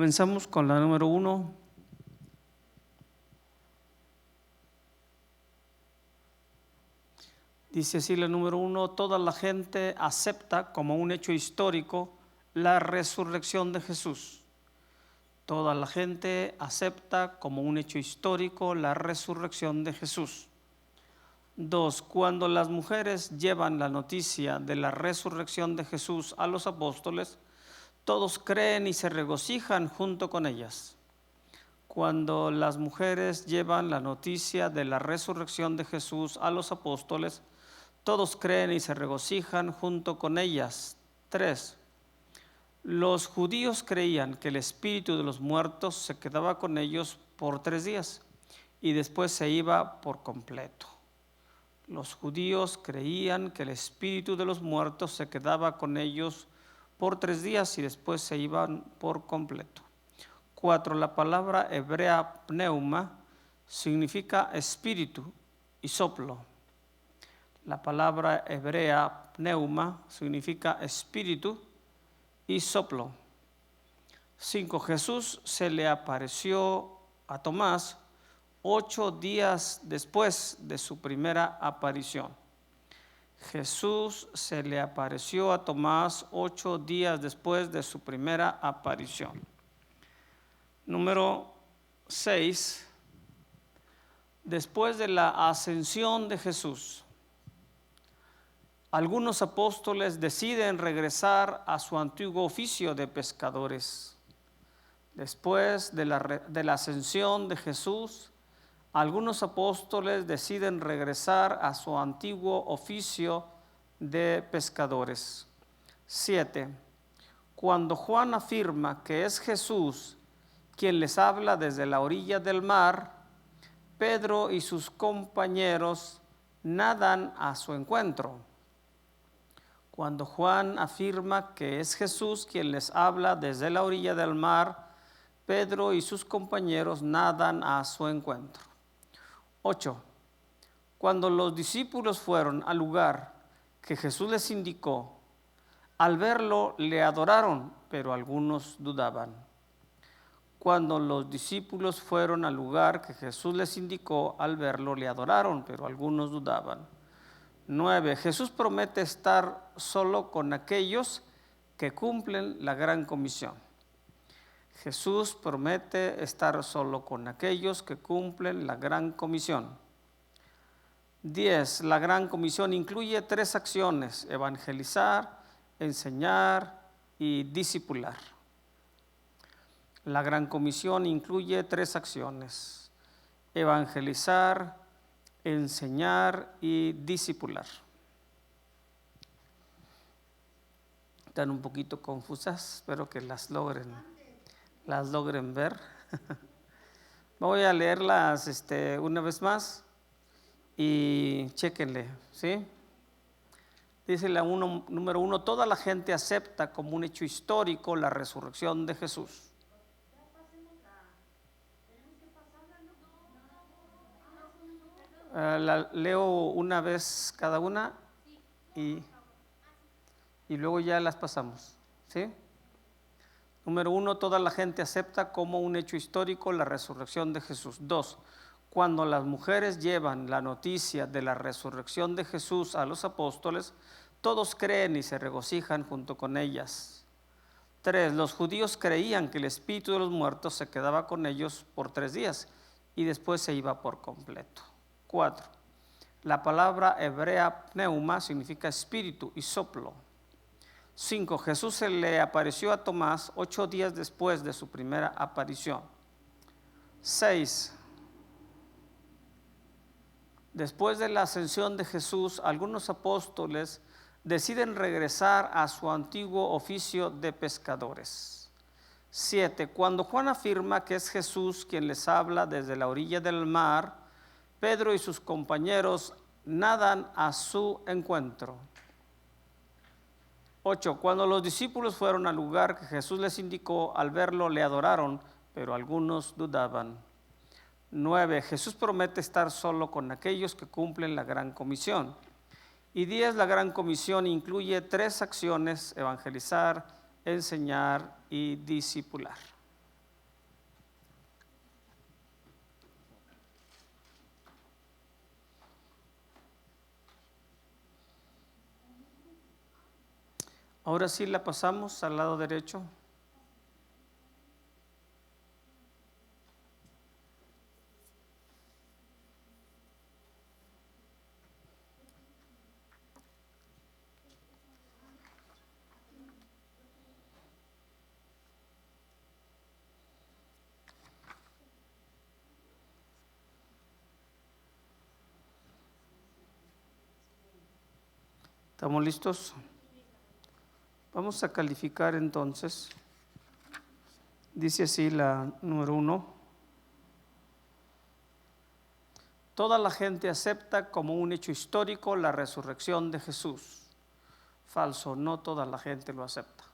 Comenzamos con la número 1. Dice así la número 1: toda la gente acepta como un hecho histórico la resurrección de Jesús. Toda la gente acepta como un hecho histórico la resurrección de Jesús. 2. Cuando las mujeres llevan la noticia de la resurrección de Jesús a los apóstoles, todos creen y se regocijan junto con ellas. Cuando las mujeres llevan la noticia de la resurrección de Jesús a los apóstoles, todos creen y se regocijan junto con ellas. 3. Los judíos creían que el espíritu de los muertos se quedaba con ellos por 3 días y después se iba por completo. Los judíos creían que el espíritu de los muertos se quedaba con ellos por 3 días y después se iban por completo. 4. La palabra hebrea pneuma significa espíritu y soplo. La palabra hebrea pneuma significa espíritu y soplo. 5. Jesús se le apareció a Tomás 8 días después de su primera aparición. Jesús se le apareció a Tomás 8 días después de su primera aparición. Número 6. Después de la ascensión de Jesús, algunos apóstoles deciden regresar a su antiguo oficio de pescadores. Después de la ascensión de Jesús, algunos apóstoles deciden regresar a su antiguo oficio de pescadores. 7. Cuando Juan afirma que es Jesús quien les habla desde la orilla del mar, Pedro y sus compañeros nadan a su encuentro. Cuando Juan afirma que es Jesús quien les habla desde la orilla del mar, Pedro y sus compañeros nadan a su encuentro. 8. Cuando los discípulos fueron al lugar que Jesús les indicó, al verlo le adoraron, pero algunos dudaban. Cuando los discípulos fueron al lugar que Jesús les indicó, al verlo le adoraron, pero algunos dudaban. 9. Jesús promete estar solo con aquellos que cumplen la gran comisión. Jesús promete estar solo con aquellos que cumplen la gran comisión. 10. La gran comisión incluye 3 acciones: evangelizar, enseñar y discipular. La gran comisión incluye 3 acciones: evangelizar, enseñar y discipular. Están un poquito confusas, espero que las logren ver. Voy a leerlas una vez más y chéquenle, ¿sí? Dice la número 1: toda la gente acepta como un hecho histórico la resurrección de Jesús. La leo una vez cada una y luego ya las pasamos, ¿sí? Número 1: toda la gente acepta como un hecho histórico la resurrección de Jesús. 2. Cuando las mujeres llevan la noticia de la resurrección de Jesús a los apóstoles, todos creen y se regocijan junto con ellas. 3. Los judíos creían que el espíritu de los muertos se quedaba con ellos por 3 días y después se iba por completo. 4. La palabra hebrea pneuma significa espíritu y soplo. 5. Jesús se le apareció a Tomás 8 días después de su primera aparición. 6. Después de la ascensión de Jesús, algunos apóstoles deciden regresar a su antiguo oficio de pescadores. 7. Cuando Juan afirma que es Jesús quien les habla desde la orilla del mar, Pedro y sus compañeros nadan a su encuentro. 8. Cuando los discípulos fueron al lugar que Jesús les indicó, al verlo le adoraron, pero algunos dudaban. 9. Jesús promete estar solo con aquellos que cumplen la gran comisión. Y 10. La gran comisión incluye 3 acciones: evangelizar, enseñar y discipular. Ahora sí la pasamos al lado derecho. ¿Estamos listos? Vamos a calificar entonces. Dice así la número 1. Toda la gente acepta como un hecho histórico la resurrección de Jesús. Falso, no toda la gente lo acepta.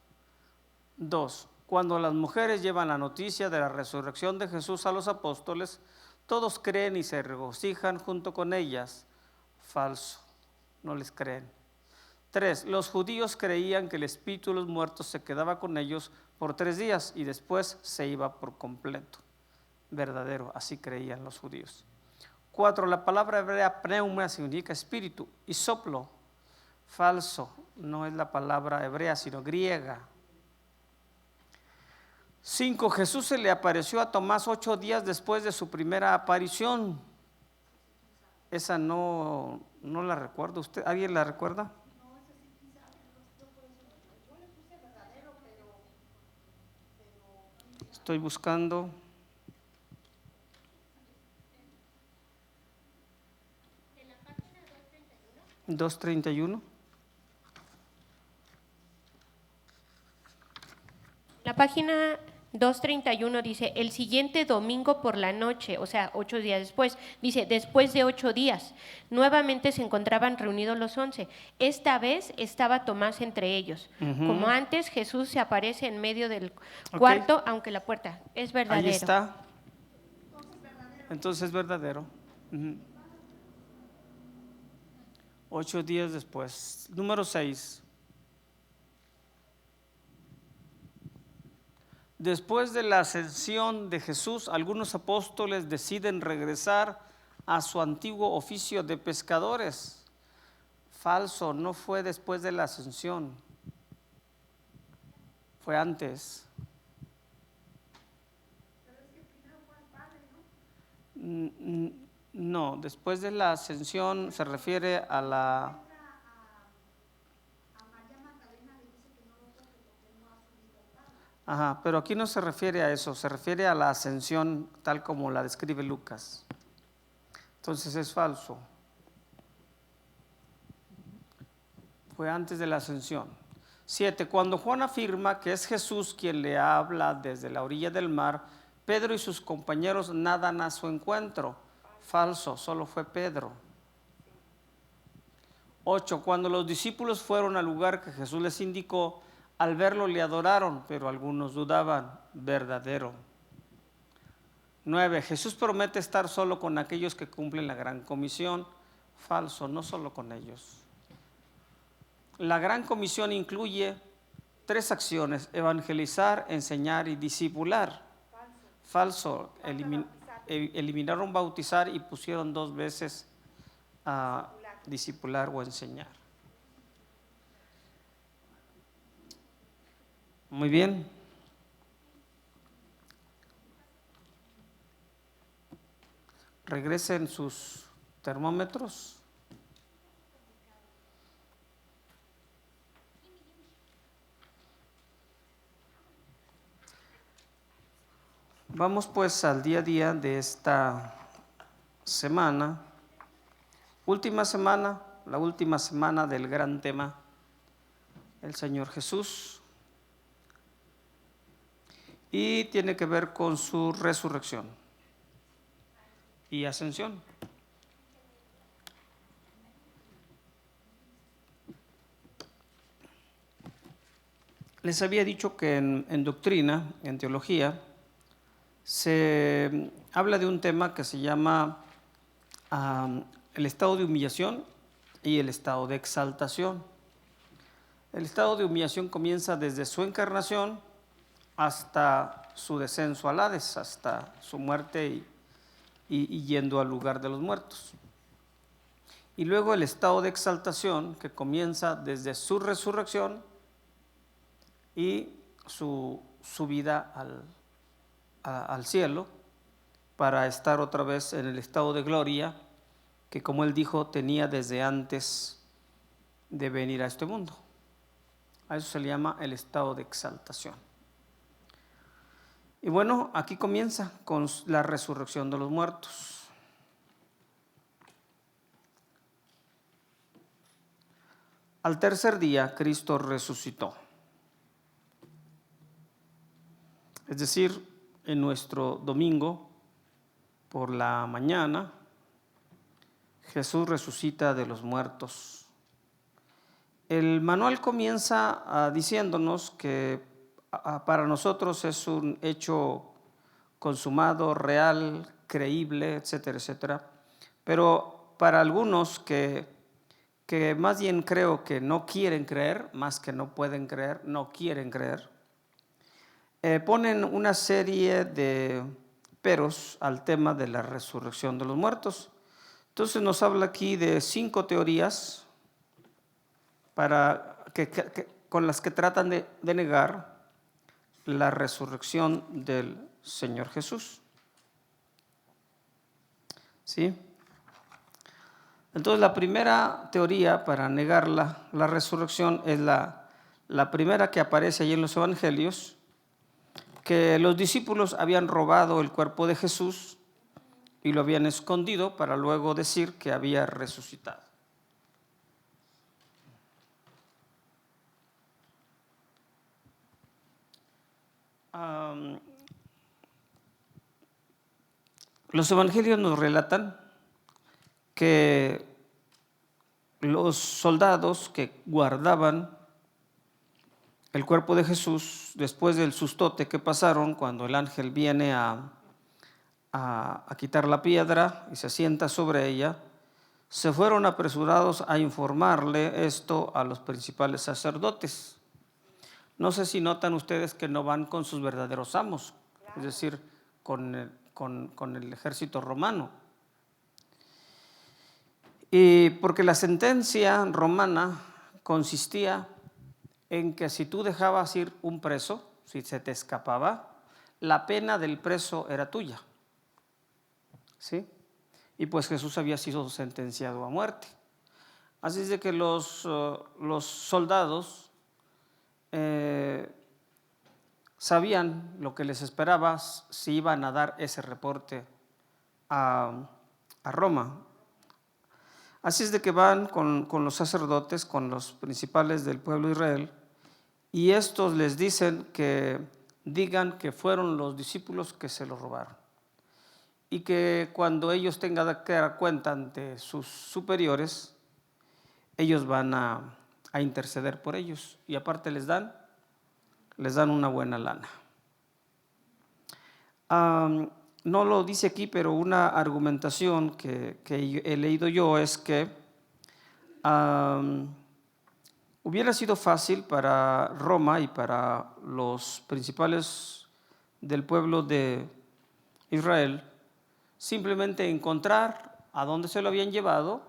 2. Cuando las mujeres llevan la noticia de la resurrección de Jesús a los apóstoles, todos creen y se regocijan junto con ellas. Falso, no les creen. 3. Los judíos creían que el espíritu de los muertos se quedaba con ellos por 3 días y después se iba por completo. Verdadero, así creían los judíos. 4. La palabra hebrea pneuma significa espíritu y soplo. Falso, no es la palabra hebrea sino griega. 5. Jesús se le apareció a Tomás 8 días después de su primera aparición. Esa no la recuerdo. ¿Usted, alguien la recuerda? Estoy buscando. En la página 231. 231. La página 231 dice, el siguiente domingo por la noche, o sea, 8 días después, dice, después de 8 días, nuevamente se encontraban reunidos los 11. Esta vez estaba Tomás entre ellos. Como antes, Jesús se aparece en medio del cuarto, aunque la puerta es verdadero. Ahí está. Entonces es verdadero. 8 días después. Número 6. Después de la ascensión de Jesús, algunos apóstoles deciden regresar a su antiguo oficio de pescadores. Falso, no fue después de la ascensión, fue antes. No, después de la ascensión se refiere a la... Ajá, pero aquí no se refiere a eso, se refiere a la ascensión tal como la describe Lucas. Entonces es falso. Fue antes de la ascensión. 7. Cuando Juan afirma que es Jesús quien le habla desde la orilla del mar, Pedro y sus compañeros nadan a su encuentro. Falso, solo fue Pedro. 8. Cuando los discípulos fueron al lugar que Jesús les indicó, al verlo le adoraron, pero algunos dudaban. Verdadero. 9. Jesús promete estar solo con aquellos que cumplen la gran comisión. Falso, no solo con ellos. La gran comisión incluye 3 acciones: evangelizar, enseñar y discipular. Falso, eliminaron bautizar y pusieron 2 veces a discipular o enseñar. Muy bien. Regresen sus termómetros. Vamos pues al día a día de esta semana. Última semana, la última semana del gran tema, el Señor Jesús. Y tiene que ver con su resurrección y ascensión. Les había dicho que en doctrina, en teología, se habla de un tema que se llama el estado de humillación y el estado de exaltación. El estado de humillación comienza desde su encarnación hasta su descenso al Hades, hasta su muerte y yendo al lugar de los muertos. Y luego el estado de exaltación, que comienza desde su resurrección y su subida al cielo para estar otra vez en el estado de gloria que, como él dijo, tenía desde antes de venir a este mundo. A eso se le llama el estado de exaltación. Y bueno, aquí comienza con la resurrección de los muertos. Al tercer día, Cristo resucitó. Es decir, en nuestro domingo, por la mañana, Jesús resucita de los muertos. El manual comienza diciéndonos que para nosotros es un hecho consumado, real, creíble, etcétera, etcétera. Pero para algunos que más bien creo que no quieren creer, más que no pueden creer, no quieren creer, ponen una serie de peros al tema de la resurrección de los muertos. Entonces nos habla aquí de 5 teorías con las que tratan de negar la resurrección del Señor Jesús. ¿Sí? Entonces la primera teoría para negar la resurrección es la primera que aparece allí en los evangelios, que los discípulos habían robado el cuerpo de Jesús y lo habían escondido para luego decir que había resucitado. Los evangelios nos relatan que los soldados que guardaban el cuerpo de Jesús, después del sustote que pasaron cuando el ángel viene a quitar la piedra y se sienta sobre ella, se fueron apresurados a informarle esto a los principales sacerdotes. No sé si notan ustedes que no van con sus verdaderos amos, es decir, con el ejército romano. Y porque la sentencia romana consistía en que si tú dejabas ir un preso, si se te escapaba, la pena del preso era tuya. ¿Sí? Y pues Jesús había sido sentenciado a muerte. Así es de que los soldados sabían lo que les esperaba si iban a dar ese reporte a Roma. Así es de que van con los sacerdotes, con los principales del pueblo de Israel, y estos les dicen que digan que fueron los discípulos que se lo robaron. Y que cuando ellos tengan que dar cuenta ante sus superiores, ellos van a interceder por ellos. Y aparte les dan una buena lana. No lo dice aquí, pero una argumentación que he leído yo es que hubiera sido fácil para Roma y para los principales del pueblo de Israel simplemente encontrar a dónde se lo habían llevado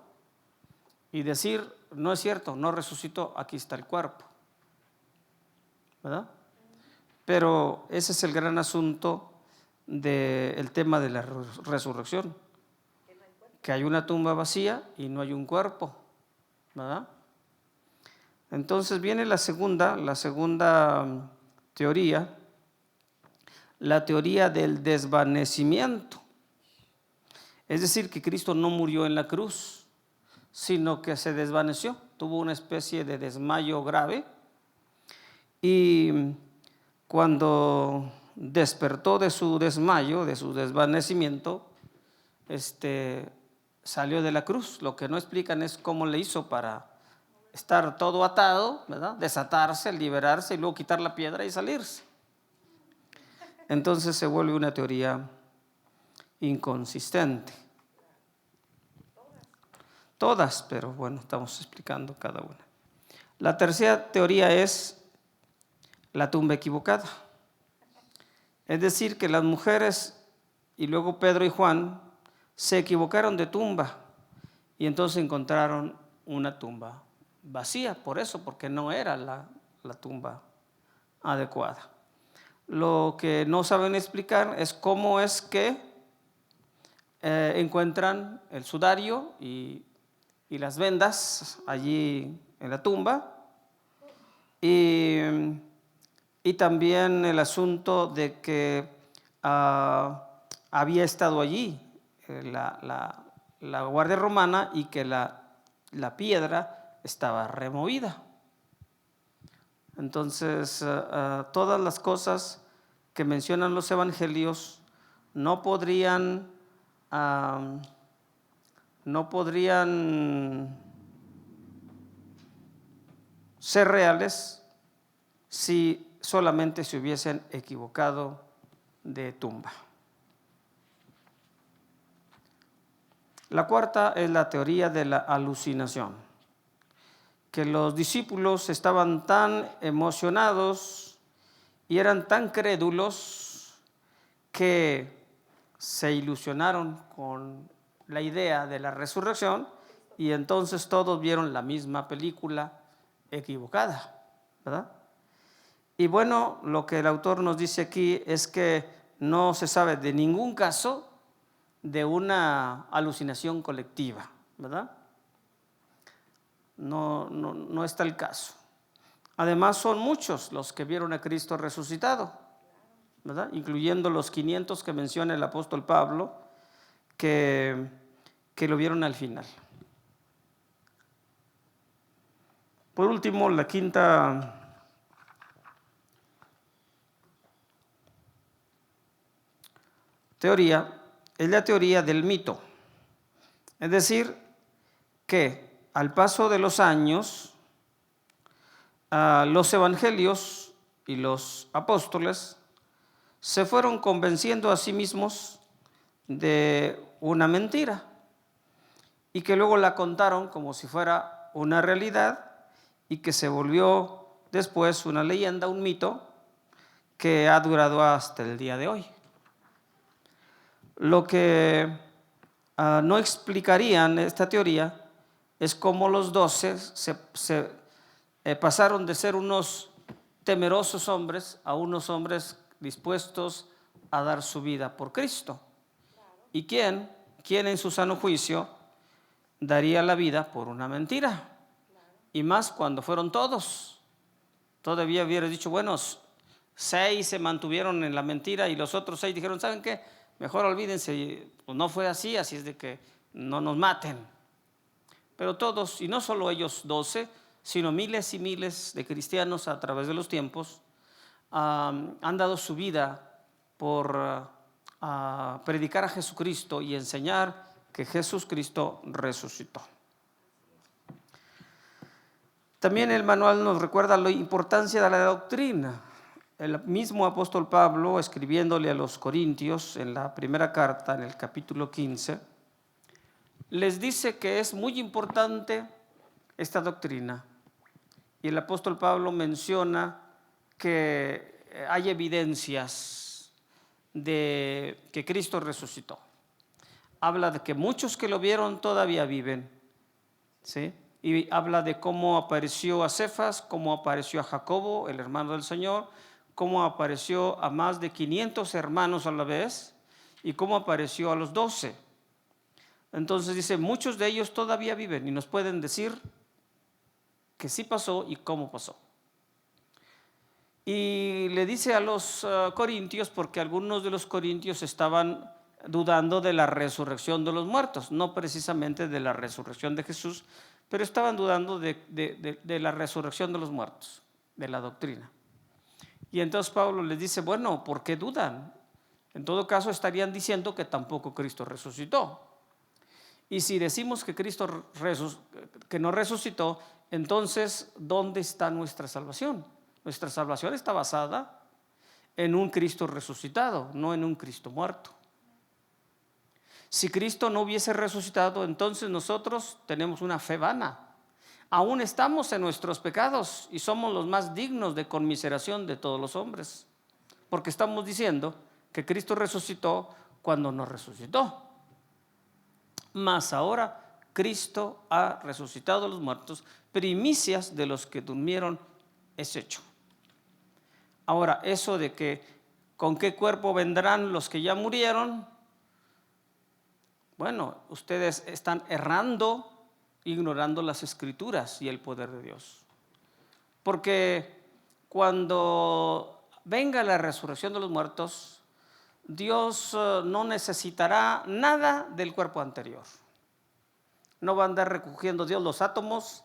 y decir, no es cierto, no resucitó, aquí está el cuerpo. ¿Verdad? Pero ese es el gran asunto del tema de la resurrección, que hay una tumba vacía y no hay un cuerpo, ¿verdad? Entonces viene la segunda teoría, la teoría del desvanecimiento. Es decir, que Cristo no murió en la cruz, sino que se desvaneció, tuvo una especie de desmayo grave, y cuando despertó de su desmayo, de su desvanecimiento, salió de la cruz. Lo que no explican es cómo le hizo para estar todo atado, ¿verdad? Desatarse, liberarse y luego quitar la piedra y salirse. Entonces se vuelve una teoría inconsistente. Todas, pero bueno, estamos explicando cada una. La tercera teoría es la tumba equivocada. Es decir, que las mujeres y luego Pedro y Juan se equivocaron de tumba y entonces encontraron una tumba vacía. Por eso, porque no era la tumba adecuada. Lo que no saben explicar es cómo es que encuentran el sudario y las vendas allí en la tumba, y también el asunto de que había estado allí la guardia romana y que la piedra estaba removida. Entonces, todas las cosas que mencionan los evangelios no podrían ser reales si solamente se hubiesen equivocado de tumba. La cuarta es la teoría de la alucinación, que los discípulos estaban tan emocionados y eran tan crédulos que se ilusionaron con la idea de la resurrección y entonces todos vieron la misma película equivocada, ¿verdad? Y bueno, lo que el autor nos dice aquí es que no se sabe de ningún caso de una alucinación colectiva, ¿verdad? No está el caso. Además, son muchos los que vieron a Cristo resucitado, ¿verdad? Incluyendo los 500 que menciona el apóstol Pablo, que lo vieron al final. Por último, la quinta teoría es la teoría del mito. Es decir, que al paso de los años, los evangelios y los apóstoles se fueron convenciendo a sí mismos de una mentira y que luego la contaron como si fuera una realidad y que se volvió después una leyenda, un mito que ha durado hasta el día de hoy. Lo que no explicarían esta teoría es cómo los 12 pasaron de ser unos temerosos hombres a unos hombres dispuestos a dar su vida por Cristo. ¿Y quién en su sano juicio daría la vida por una mentira? Y más cuando fueron todos. Todavía hubiera dicho, bueno, 6 se mantuvieron en la mentira y los otros 6 dijeron, ¿saben qué? Mejor olvídense, pues no fue así es de que no nos maten. Pero todos, y no solo ellos 12, sino miles y miles de cristianos a través de los tiempos, han dado su vida por predicar a Jesucristo y enseñar que Jesucristo resucitó. También el manual nos recuerda la importancia de la doctrina. El mismo apóstol Pablo, escribiéndole a los Corintios en la primera carta, en el capítulo 15, les dice que es muy importante esta doctrina. Y el apóstol Pablo menciona que hay evidencias de que Cristo resucitó. Habla de que muchos que lo vieron todavía viven, ¿sí? Y habla de cómo apareció a Cefas, cómo apareció a Jacobo, el hermano del Señor, cómo apareció a más de 500 hermanos a la vez y cómo apareció a los 12. Entonces dice, muchos de ellos todavía viven y nos pueden decir que sí pasó y cómo pasó. Y le dice a los corintios, porque algunos de los corintios estaban dudando de la resurrección de los muertos, no precisamente de la resurrección de Jesús, pero estaban dudando de la resurrección de los muertos, de la doctrina. Y entonces Pablo les dice, bueno, ¿por qué dudan? En todo caso estarían diciendo que tampoco Cristo resucitó. Y si decimos que Cristo que no resucitó, entonces ¿dónde está nuestra salvación? Nuestra salvación está basada en un Cristo resucitado, no en un Cristo muerto. Si Cristo no hubiese resucitado, entonces nosotros tenemos una fe vana. Aún estamos en nuestros pecados y somos los más dignos de conmiseración de todos los hombres, porque estamos diciendo que Cristo resucitó cuando no resucitó. Mas ahora Cristo ha resucitado a los muertos, primicias de los que durmieron es hecho. Ahora, eso de que con qué cuerpo vendrán los que ya murieron, bueno, ustedes están errando, ignorando las Escrituras y el poder de Dios. Porque cuando venga la resurrección de los muertos, Dios no necesitará nada del cuerpo anterior. No va a andar recogiendo Dios los átomos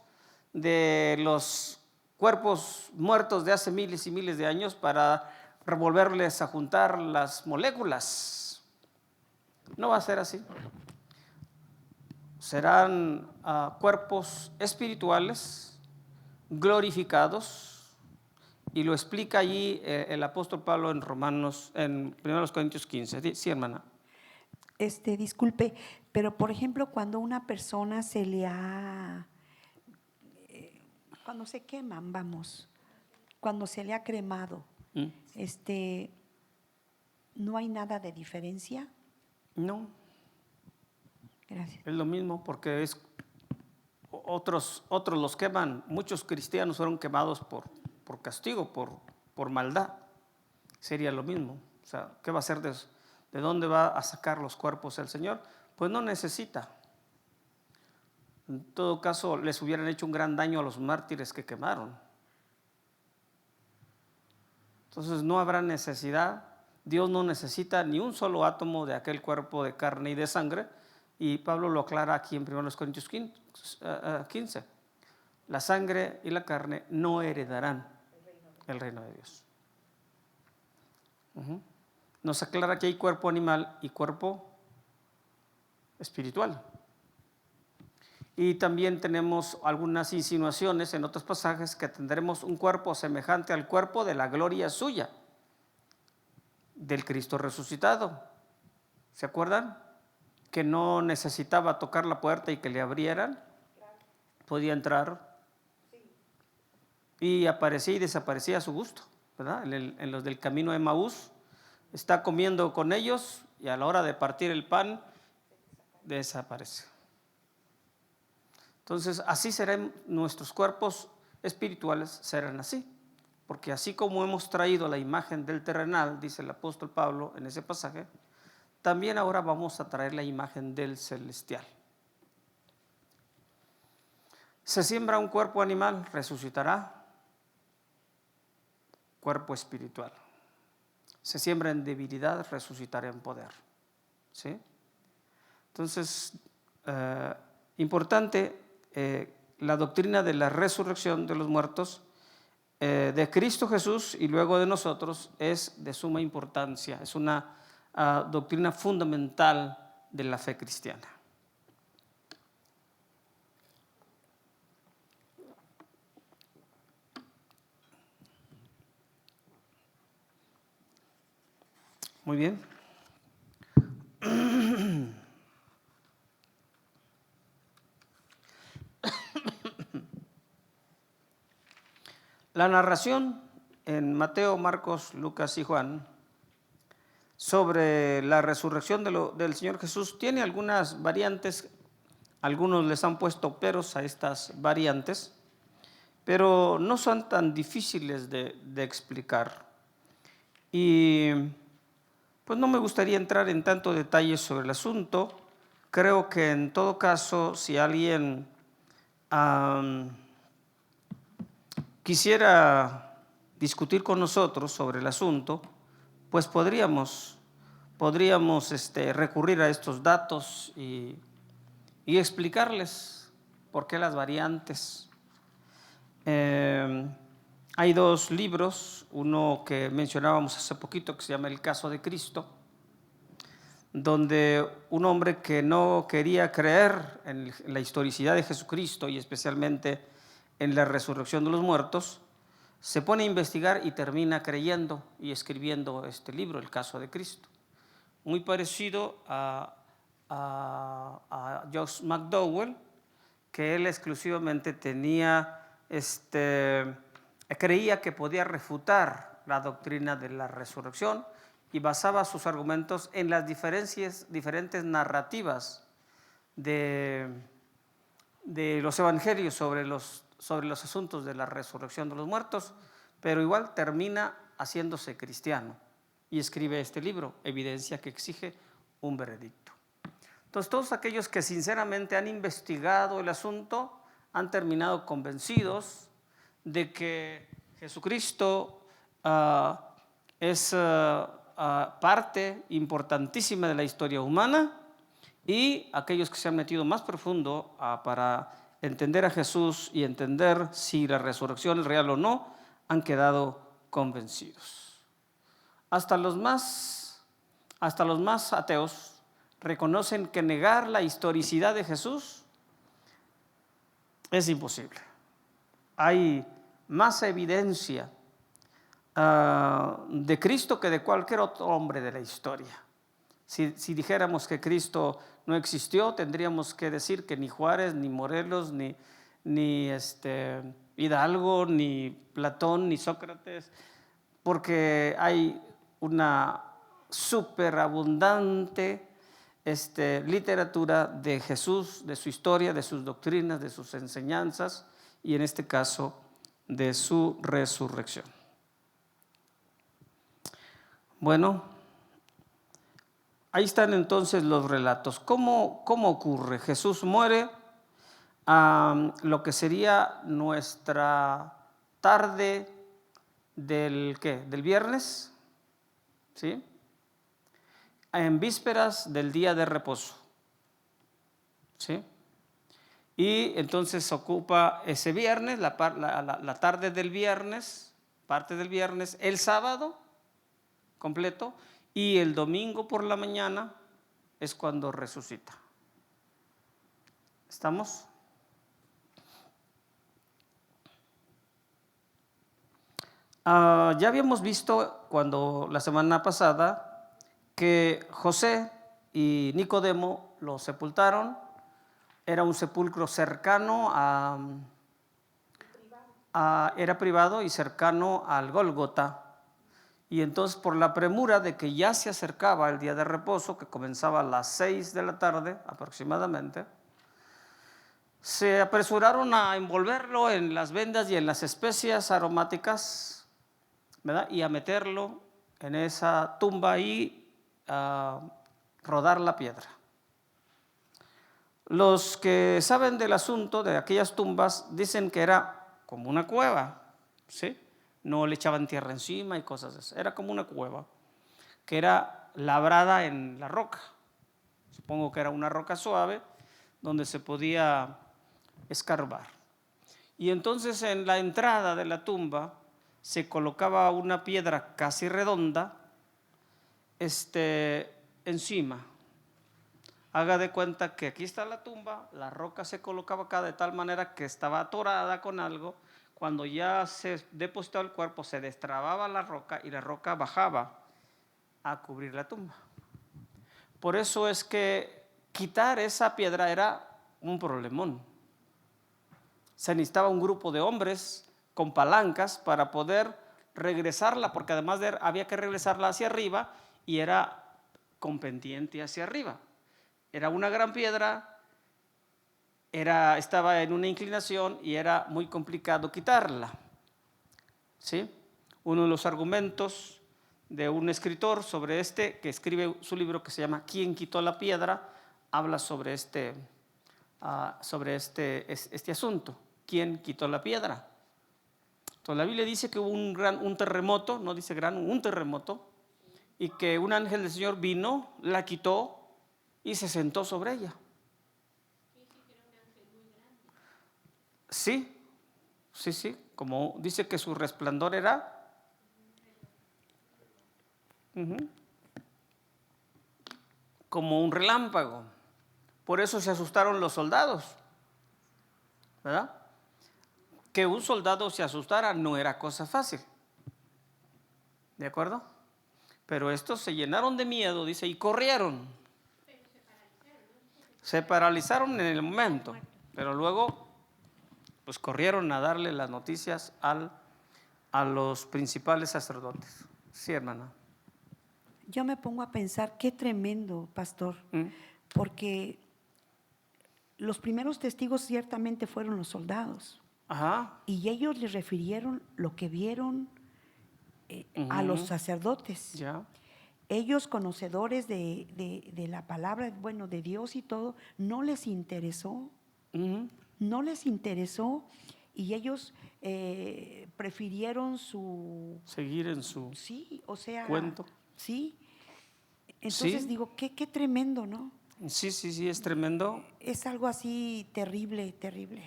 de los cuerpos muertos de hace miles y miles de años para volverles a juntar las moléculas. No va a ser así. Serán cuerpos espirituales glorificados, y lo explica allí el apóstol Pablo en Romanos, en 1 Corintios 15. Sí, hermana. Disculpe, pero por ejemplo, cuando una persona cuando se queman, cuando se le ha cremado, ¿no hay nada de diferencia? No. Gracias. Es lo mismo, porque otros los queman. Muchos cristianos fueron quemados por castigo, por maldad. Sería lo mismo. O sea, ¿qué va a hacer de eso? ¿De dónde va a sacar los cuerpos el Señor? Pues no necesita. En todo caso, les hubieran hecho un gran daño a los mártires que quemaron. Entonces no habrá necesidad. Dios no necesita ni un solo átomo de aquel cuerpo de carne y de sangre. Y Pablo lo aclara aquí en 1 Corintios 15. La sangre y la carne no heredarán el reino de Dios. Nos aclara que hay cuerpo animal y cuerpo espiritual. Y también tenemos algunas insinuaciones en otros pasajes que tendremos un cuerpo semejante al cuerpo de la gloria suya, del Cristo resucitado. ¿Se acuerdan? Que no necesitaba tocar la puerta y que le abrieran. Podía entrar y aparecía y desaparecía a su gusto, ¿verdad? En los del camino de Emaús, está comiendo con ellos y a la hora de partir el pan desaparece. Entonces, así serán nuestros cuerpos espirituales, serán así, porque así como hemos traído la imagen del terrenal, dice el apóstol Pablo en ese pasaje, también ahora vamos a traer la imagen del celestial. Se siembra un cuerpo animal, resucitará cuerpo espiritual. Se siembra en debilidad, resucitará en poder. ¿Sí? Entonces, importante, la doctrina de la resurrección de los muertos de Cristo Jesús y luego de nosotros es de suma importancia. Es una doctrina fundamental de la fe cristiana. Muy bien. La narración en Mateo, Marcos, Lucas y Juan sobre la resurrección del Señor Jesús tiene algunas variantes. Algunos les han puesto peros a estas variantes, pero no son tan difíciles de explicar. Y pues no me gustaría entrar en tanto detalle sobre el asunto. Creo que en todo caso, si alguien quisiera discutir con nosotros sobre el asunto, pues podríamos recurrir a estos datos y explicarles por qué las variantes. Hay dos libros, uno que mencionábamos hace poquito que se llama El caso de Cristo, donde un hombre que no quería creer en la historicidad de Jesucristo y especialmente en la resurrección de los muertos, se pone a investigar y termina creyendo y escribiendo este libro, El caso de Cristo. Muy parecido a Josh McDowell, que él exclusivamente creía que podía refutar la doctrina de la resurrección y basaba sus argumentos en las diferentes narrativas de los evangelios sobre los asuntos de la resurrección de los muertos, pero igual termina haciéndose cristiano y escribe este libro, Evidencia que exige un veredicto. Entonces, todos aquellos que sinceramente han investigado el asunto han terminado convencidos de que Jesucristo es parte importantísima de la historia humana, y aquellos que se han metido más profundo para entender a Jesús y entender si la resurrección es real o no, han quedado convencidos. Hasta los más ateos reconocen que negar la historicidad de Jesús es imposible. Hay más evidencia de Cristo que de cualquier otro hombre de la historia. Si dijéramos que Cristo no existió, tendríamos que decir que ni Juárez, ni Morelos, ni Hidalgo, ni Platón, ni Sócrates, porque hay una superabundante literatura de Jesús, de su historia, de sus doctrinas, de sus enseñanzas, y en este caso de su resurrección. Bueno, ahí están entonces los relatos. ¿Cómo ocurre? Jesús muere lo que sería nuestra tarde del viernes, ¿sí? En vísperas del día de reposo, ¿sí? Y entonces ocupa ese viernes, la tarde del viernes, parte del viernes, el sábado completo, y el domingo por la mañana es cuando resucita. ¿Estamos? Ya habíamos visto la semana pasada que José y Nicodemo lo sepultaron. Era un sepulcro cercano era privado y cercano al Gólgota. Y entonces, por la premura de que ya se acercaba el día de reposo, que comenzaba a las 6 de la tarde aproximadamente, se apresuraron a envolverlo en las vendas y en las especias aromáticas, ¿verdad? Y a meterlo en esa tumba y a rodar la piedra. Los que saben del asunto de aquellas tumbas dicen que era como una cueva, ¿sí? No le echaban tierra encima y cosas así. Era como una cueva que era labrada en la roca. Supongo que era una roca suave donde se podía escarbar. Y entonces en la entrada de la tumba se colocaba una piedra casi redonda encima. Haga de cuenta que aquí está la tumba, la roca se colocaba acá de tal manera que estaba atorada con algo. Cuando ya se depositaba el cuerpo, se destrababa la roca y la roca bajaba a cubrir la tumba. Por eso es que quitar esa piedra era un problemón. Se necesitaba un grupo de hombres con palancas para poder regresarla, porque además había que regresarla hacia arriba y era con pendiente hacia arriba. Era una gran piedra. Estaba en una inclinación y era muy complicado quitarla, ¿sí? Uno de los argumentos de un escritor sobre que escribe su libro que se llama ¿Quién quitó la piedra?, habla sobre este asunto. ¿Quién quitó la piedra? Entonces la Biblia dice que hubo un terremoto, no dice un terremoto, y que un ángel del Señor vino, la quitó y se sentó sobre ella. Sí, como dice que su resplandor era como un relámpago. Por eso se asustaron los soldados, ¿verdad? Que un soldado se asustara no era cosa fácil, ¿de acuerdo? Pero estos se llenaron de miedo, dice, y corrieron. Se paralizaron en el momento, pero luego pues corrieron a darle las noticias a los principales sacerdotes. Sí, hermana. Yo me pongo a pensar, qué tremendo, pastor, porque los primeros testigos ciertamente fueron los soldados. Ajá. Y ellos les refirieron lo que vieron a los sacerdotes. Ya. Ellos, conocedores de la palabra, bueno, de Dios y todo, no les interesó. No les interesó y ellos prefirieron Seguir en su sí, o sea, cuento. sí. Entonces Sí. digo, qué tremendo, ¿no? Sí, es tremendo. Es algo así terrible, terrible.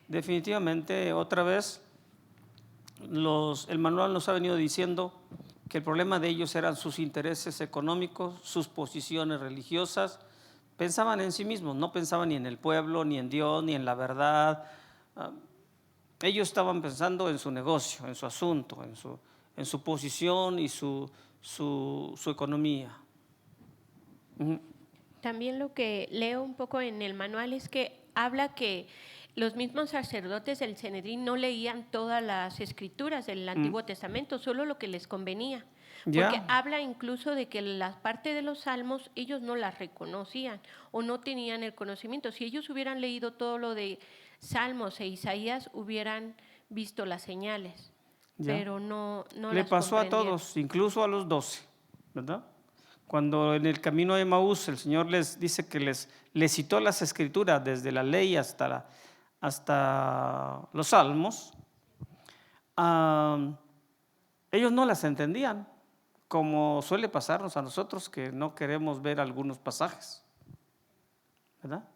Definitivamente, otra vez, el manual nos ha venido diciendo que el problema de ellos eran sus intereses económicos, sus posiciones religiosas. Pensaban en sí mismos, no pensaban ni en el pueblo, ni en Dios, ni en la verdad. Ellos estaban pensando en su negocio, en su asunto, en su posición y su economía. También lo que leo un poco en el manual es que habla que los mismos sacerdotes del Sanedrín no leían todas las escrituras del Antiguo Testamento, solo lo que les convenía. Ya. Porque habla incluso de que la parte de los salmos ellos no las reconocían o no tenían el conocimiento. Si ellos hubieran leído todo lo de Salmos e Isaías, hubieran visto las señales, Ya. pero no Le las pasó a comprendieron. todos, incluso a los 12, ¿verdad? Cuando en el camino de Emaús el Señor les dice que les citó las escrituras desde la ley hasta los salmos, ellos no las entendían, como suele pasarnos a nosotros que no queremos ver algunos pasajes, ¿verdad?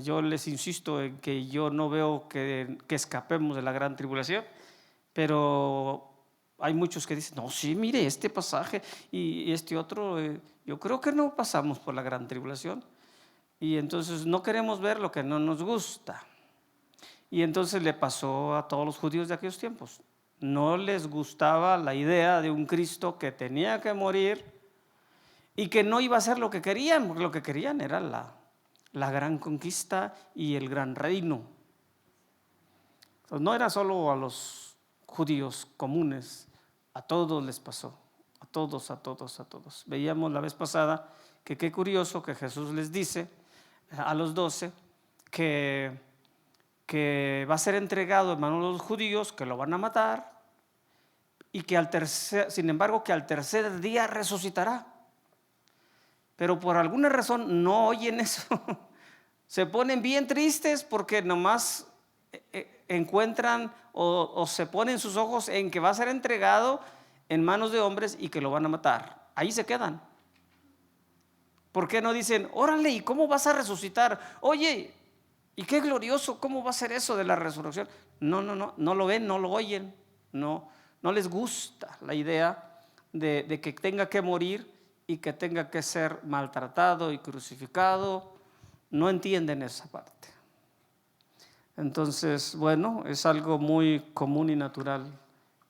Yo les insisto en que yo no veo que escapemos de la gran tribulación, pero hay muchos que dicen, no, sí, mire este pasaje y este otro, yo creo que no pasamos por la gran tribulación. Y entonces no queremos ver lo que no nos gusta. Y entonces le pasó a todos los judíos de aquellos tiempos. No les gustaba la idea de un Cristo que tenía que morir y que no iba a hacer lo que querían, porque lo que querían era la gran conquista y el gran reino. Entonces, no era solo a los judíos comunes, a todos les pasó, a todos. Veíamos la vez pasada que qué curioso que Jesús les dice a los 12 que va a ser entregado en manos de los judíos, que lo van a matar y que sin embargo que al tercer día resucitará. Pero por alguna razón no oyen eso. Se ponen bien tristes porque nomás encuentran o se ponen sus ojos en que va a ser entregado en manos de hombres y que lo van a matar. Ahí se quedan. ¿Por qué no dicen, órale, ¿y cómo vas a resucitar? Oye, y qué glorioso, ¿cómo va a ser eso de la resurrección? No lo ven, no lo oyen, no les gusta la idea de que tenga que morir y que tenga que ser maltratado y crucificado. No entienden esa parte. Entonces, bueno, es algo muy común y natural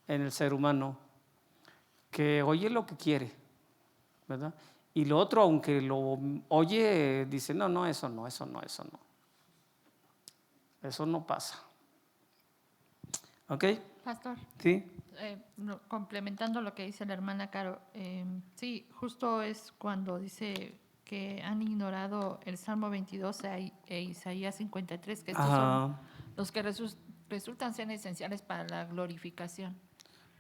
en el ser humano que oye lo que quiere, ¿verdad? Y lo otro, aunque lo oye, dice, no, eso no. Eso no pasa. ¿Ok? Pastor, Sí. complementando lo que dice la hermana Caro, sí, justo es cuando dice que han ignorado el Salmo 22 e Isaías 53, que estos son los que resultan ser esenciales para la glorificación.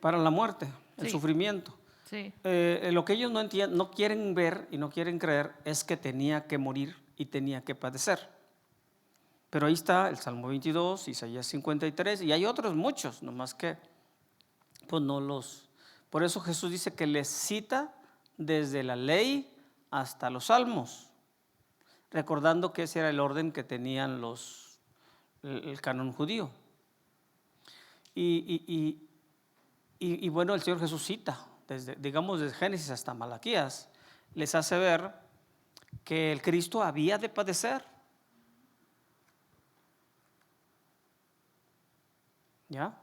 Para la muerte, el Sí. sufrimiento. Sí. Lo que ellos no quieren ver y no quieren creer es que tenía que morir y tenía que padecer. Pero ahí está el Salmo 22, Isaías 53 y hay otros muchos, nomás que pues no los... Por eso Jesús dice que les cita desde la ley hasta los salmos, recordando que ese era el orden que tenían el canon judío. Y bueno, el Señor Jesús cita, desde Génesis hasta Malaquías, les hace ver que el Cristo había de padecer. ¿Ya?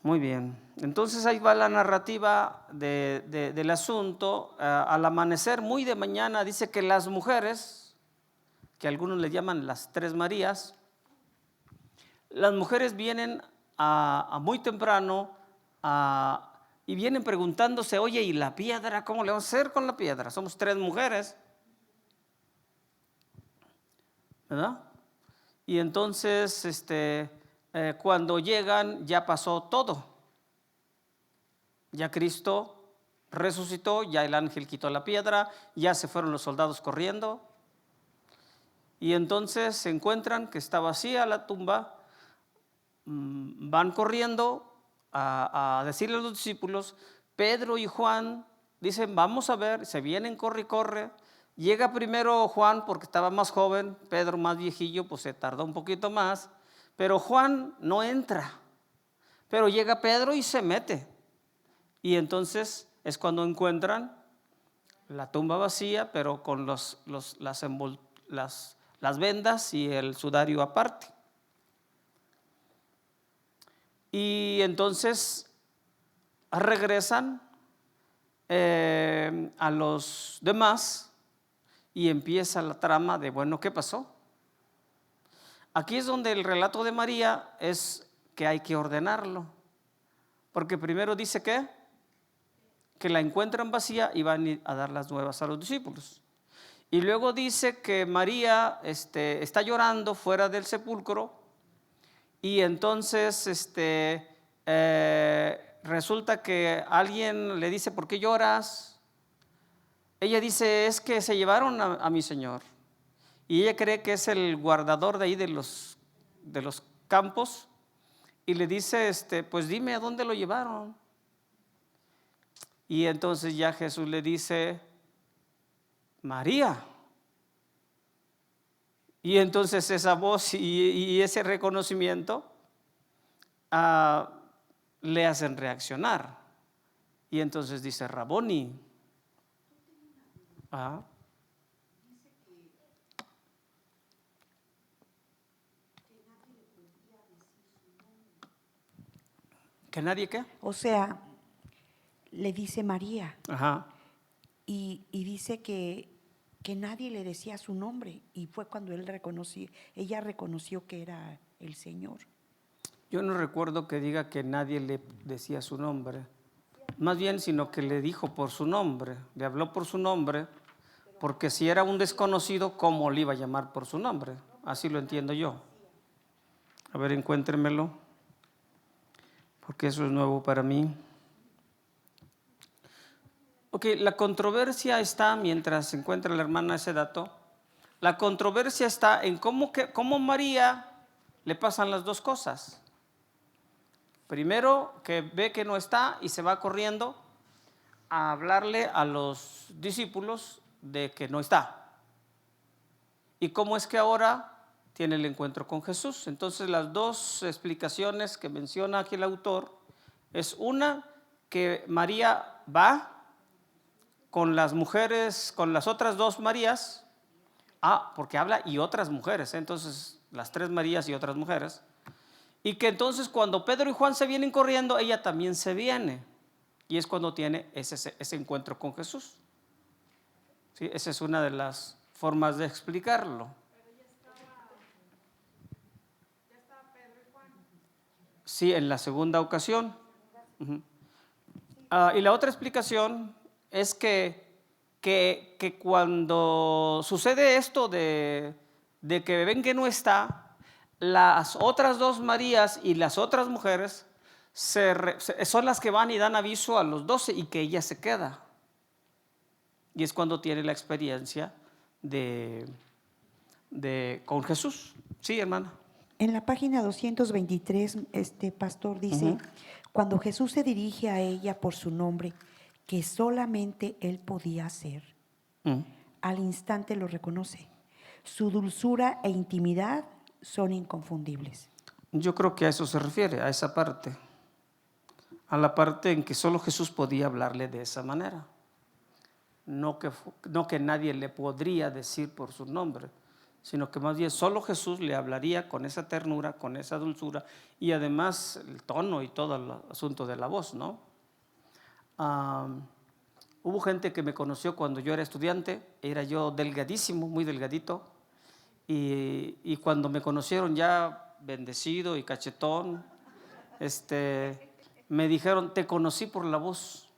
Muy bien. Entonces ahí va la narrativa del asunto. Al amanecer, muy de mañana, dice que las mujeres, que algunos le llaman las tres Marías, las mujeres vienen a muy temprano y vienen preguntándose, oye, ¿y la piedra? ¿Cómo le vamos a hacer con la piedra? Somos tres mujeres, ¿verdad? Y entonces cuando llegan ya pasó todo. Ya Cristo resucitó, ya el ángel quitó la piedra, ya se fueron los soldados corriendo. Y entonces se encuentran que está vacía la tumba, van corriendo a decirle a los discípulos. Pedro y Juan dicen, vamos a ver, se vienen, corre y corre. Llega primero Juan porque estaba más joven, Pedro más viejillo, pues se tardó un poquito más, pero Juan no entra. Pero llega Pedro y se mete. Y entonces es cuando encuentran la tumba vacía, pero con las vendas y el sudario aparte. Y entonces regresan a los demás y empieza la trama de, bueno, ¿qué pasó? Aquí es donde el relato de María es que hay que ordenarlo, porque primero dice que la encuentran vacía y van a dar las nuevas a los discípulos. Y luego dice que María está llorando fuera del sepulcro y entonces resulta que alguien le dice, ¿por qué lloras? Ella dice, es que se llevaron a mi Señor. Y ella cree que es el guardador de ahí de los campos y le dice, pues dime a dónde lo llevaron. Y entonces ya Jesús le dice, María. Y entonces esa voz y ese reconocimiento le hacen reaccionar. Y entonces dice, Raboni. ¿Que nadie qué? O sea, le dice María. Ajá. Y dice que nadie le decía su nombre, y fue cuando ella reconoció que era el Señor. Yo no recuerdo que diga que nadie le decía su nombre, más bien sino que le dijo por su nombre, le habló por su nombre, porque si era un desconocido, ¿cómo le iba a llamar por su nombre? Así lo entiendo yo. A ver, encuéntremelo, porque eso es nuevo para mí. Ok, la controversia está, mientras se encuentra la hermana ese dato, la controversia está en cómo María le pasan las dos cosas. Primero, que ve que no está y se va corriendo a hablarle a los discípulos de que no está. Y cómo es que ahora tiene el encuentro con Jesús. Entonces, las dos explicaciones que menciona aquí el autor es una, que María va con las mujeres, con las otras dos Marías, porque habla y otras mujeres, entonces las tres Marías y otras mujeres, y que entonces cuando Pedro y Juan se vienen corriendo, ella también se viene, y es cuando tiene ese encuentro con Jesús. ¿Sí? Esa es una de las formas de explicarlo. ¿Ya estaba Pedro y Juan? Sí, en la segunda ocasión. Uh-huh. Y la otra explicación es que cuando sucede esto de que ven que no está, las otras dos Marías y las otras mujeres son las que van y dan aviso a los 12 y que ella se queda. Y es cuando tiene la experiencia con Jesús. Sí, hermana. En la página 223, pastor dice, uh-huh, cuando Jesús se dirige a ella por su nombre, que solamente él podía hacer, al instante lo reconoce. Su dulzura e intimidad son inconfundibles. Yo creo que a eso se refiere, a esa parte, a la parte en que solo Jesús podía hablarle de esa manera, no que nadie le podría decir por su nombre, sino que más bien solo Jesús le hablaría con esa ternura, con esa dulzura, y además el tono y todo el asunto de la voz, ¿no? Hubo gente que me conoció cuando yo era estudiante, era yo delgadísimo, muy delgadito, y cuando me conocieron ya bendecido y cachetón, me dijeron, te conocí por la voz.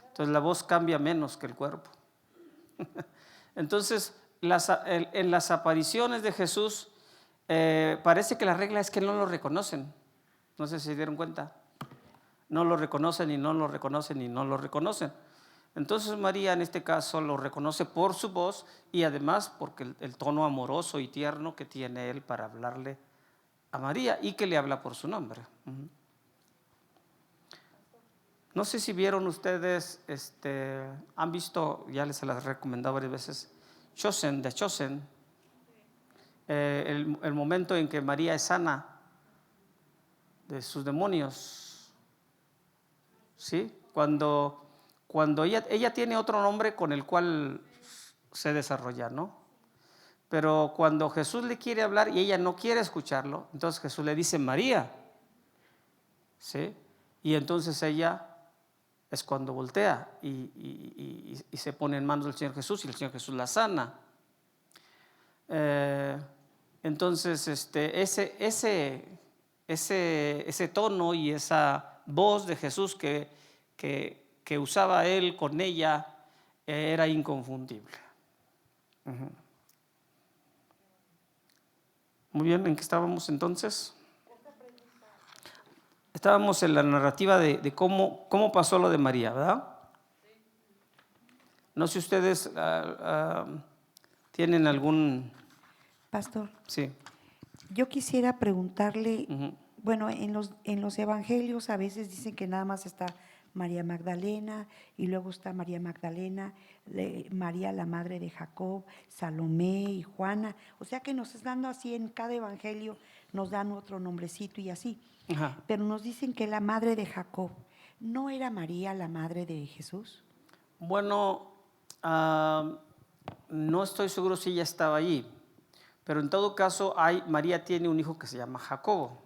Entonces la voz cambia menos que el cuerpo. Entonces en las apariciones de Jesús, parece que la regla es que no lo reconocen. No sé si se dieron cuenta. No lo reconocen y no lo reconocen y no lo reconocen. Entonces María en este caso lo reconoce por su voz y además porque el tono amoroso y tierno que tiene él para hablarle a María y que le habla por su nombre. No sé si vieron ustedes, han visto, ya les las he recomendado varias veces, Chosen, de Chosen, el momento en que María es sana de sus demonios, ¿sí? Cuando ella tiene otro nombre con el cual se desarrolla, ¿no? Pero cuando Jesús le quiere hablar y ella no quiere escucharlo, entonces Jesús le dice María, ¿sí? Y entonces ella es cuando voltea y se pone en manos del Señor Jesús y el Señor Jesús la sana. Entonces ese tono y esa voz de Jesús que usaba él con ella era inconfundible. Muy bien, ¿en qué estábamos entonces? Estábamos en la narrativa de cómo pasó lo de María, ¿verdad? No sé si ustedes tienen algún... Pastor, Sí. yo quisiera preguntarle, bueno, en los evangelios a veces dicen que nada más está María Magdalena y luego está María Magdalena, María la madre de Jacob, Salomé y Juana. O sea que nos están dando así en cada evangelio, nos dan otro nombrecito y así. Ajá. Pero nos dicen que la madre de Jacob, ¿no era María la madre de Jesús? Bueno, no estoy seguro si ella estaba allí, pero en todo caso María tiene un hijo que se llama Jacobo,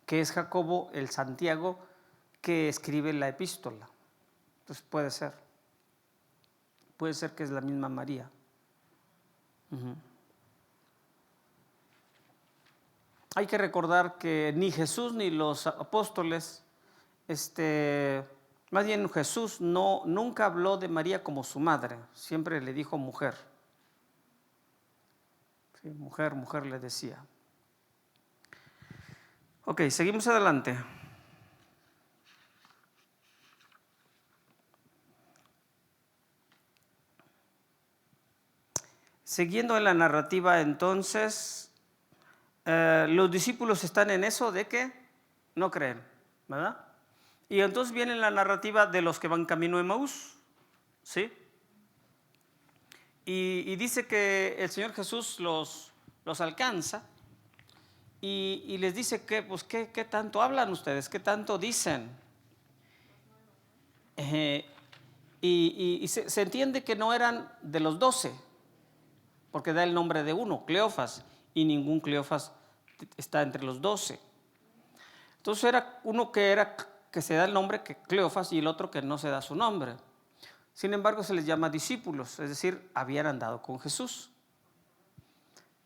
que es Jacobo el Santiago que escribe la epístola. Entonces puede ser que es la misma María. Hay que recordar que ni Jesús ni los apóstoles, más bien Jesús nunca habló de María como su madre, siempre le dijo mujer. Sí, mujer le decía. Ok, seguimos adelante. Siguiendo en la narrativa entonces, los discípulos están en eso de que no creen, ¿verdad? Y entonces viene la narrativa de los que van camino a Emaús, ¿sí? Y dice que el Señor Jesús los alcanza y les dice que, pues, ¿qué tanto hablan ustedes? ¿Qué tanto dicen? Y se entiende que no eran de los 12, porque da el nombre de uno, Cleofas, y ningún Cleofas está entre los 12. Entonces era uno que se da el nombre que Cleofas y el otro que no se da su nombre. Sin embargo, se les llama discípulos, es decir, habían andado con Jesús.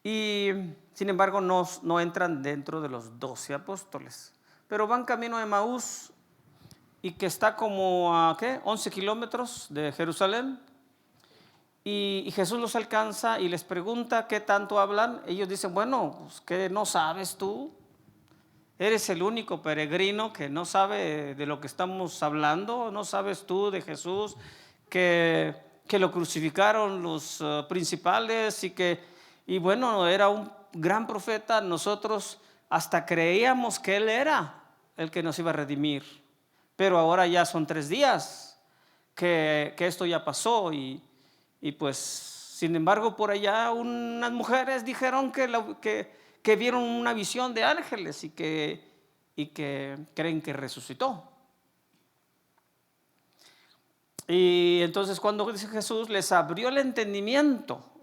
Y sin embargo, no entran dentro de los 12 apóstoles. Pero van camino a Emaús, y que está como a 11 kilómetros de Jerusalén. Y Jesús los alcanza y les pregunta qué tanto hablan. Ellos dicen, bueno, pues, ¿qué no sabes tú? ¿Eres el único peregrino que no sabe de lo que estamos hablando? ¿No sabes tú de Jesús que lo crucificaron los principales y bueno, era un gran profeta? Nosotros hasta creíamos que él era el que nos iba a redimir, pero ahora ya son 3 días que esto ya pasó y pues sin embargo por allá unas mujeres dijeron que vieron una visión de ángeles y que creen que resucitó. Y entonces cuando dice Jesús, les abrió el entendimiento.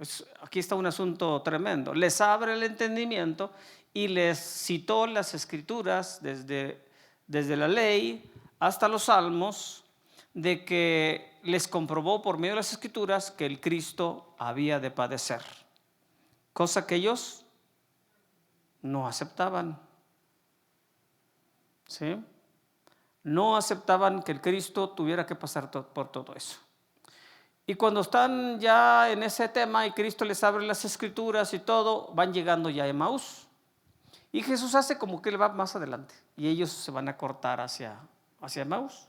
Aquí está un asunto tremendo. Les abre el entendimiento y les citó las escrituras desde la ley hasta los salmos, de que les comprobó por medio de las escrituras que el Cristo había de padecer, cosa que ellos no aceptaban. ¿Sí? No aceptaban que el Cristo tuviera que pasar por todo eso. Y cuando están ya en ese tema y Cristo les abre las escrituras y todo, van llegando ya a Emaús. Y Jesús hace como que él va más adelante y ellos se van a cortar hacia Emaús.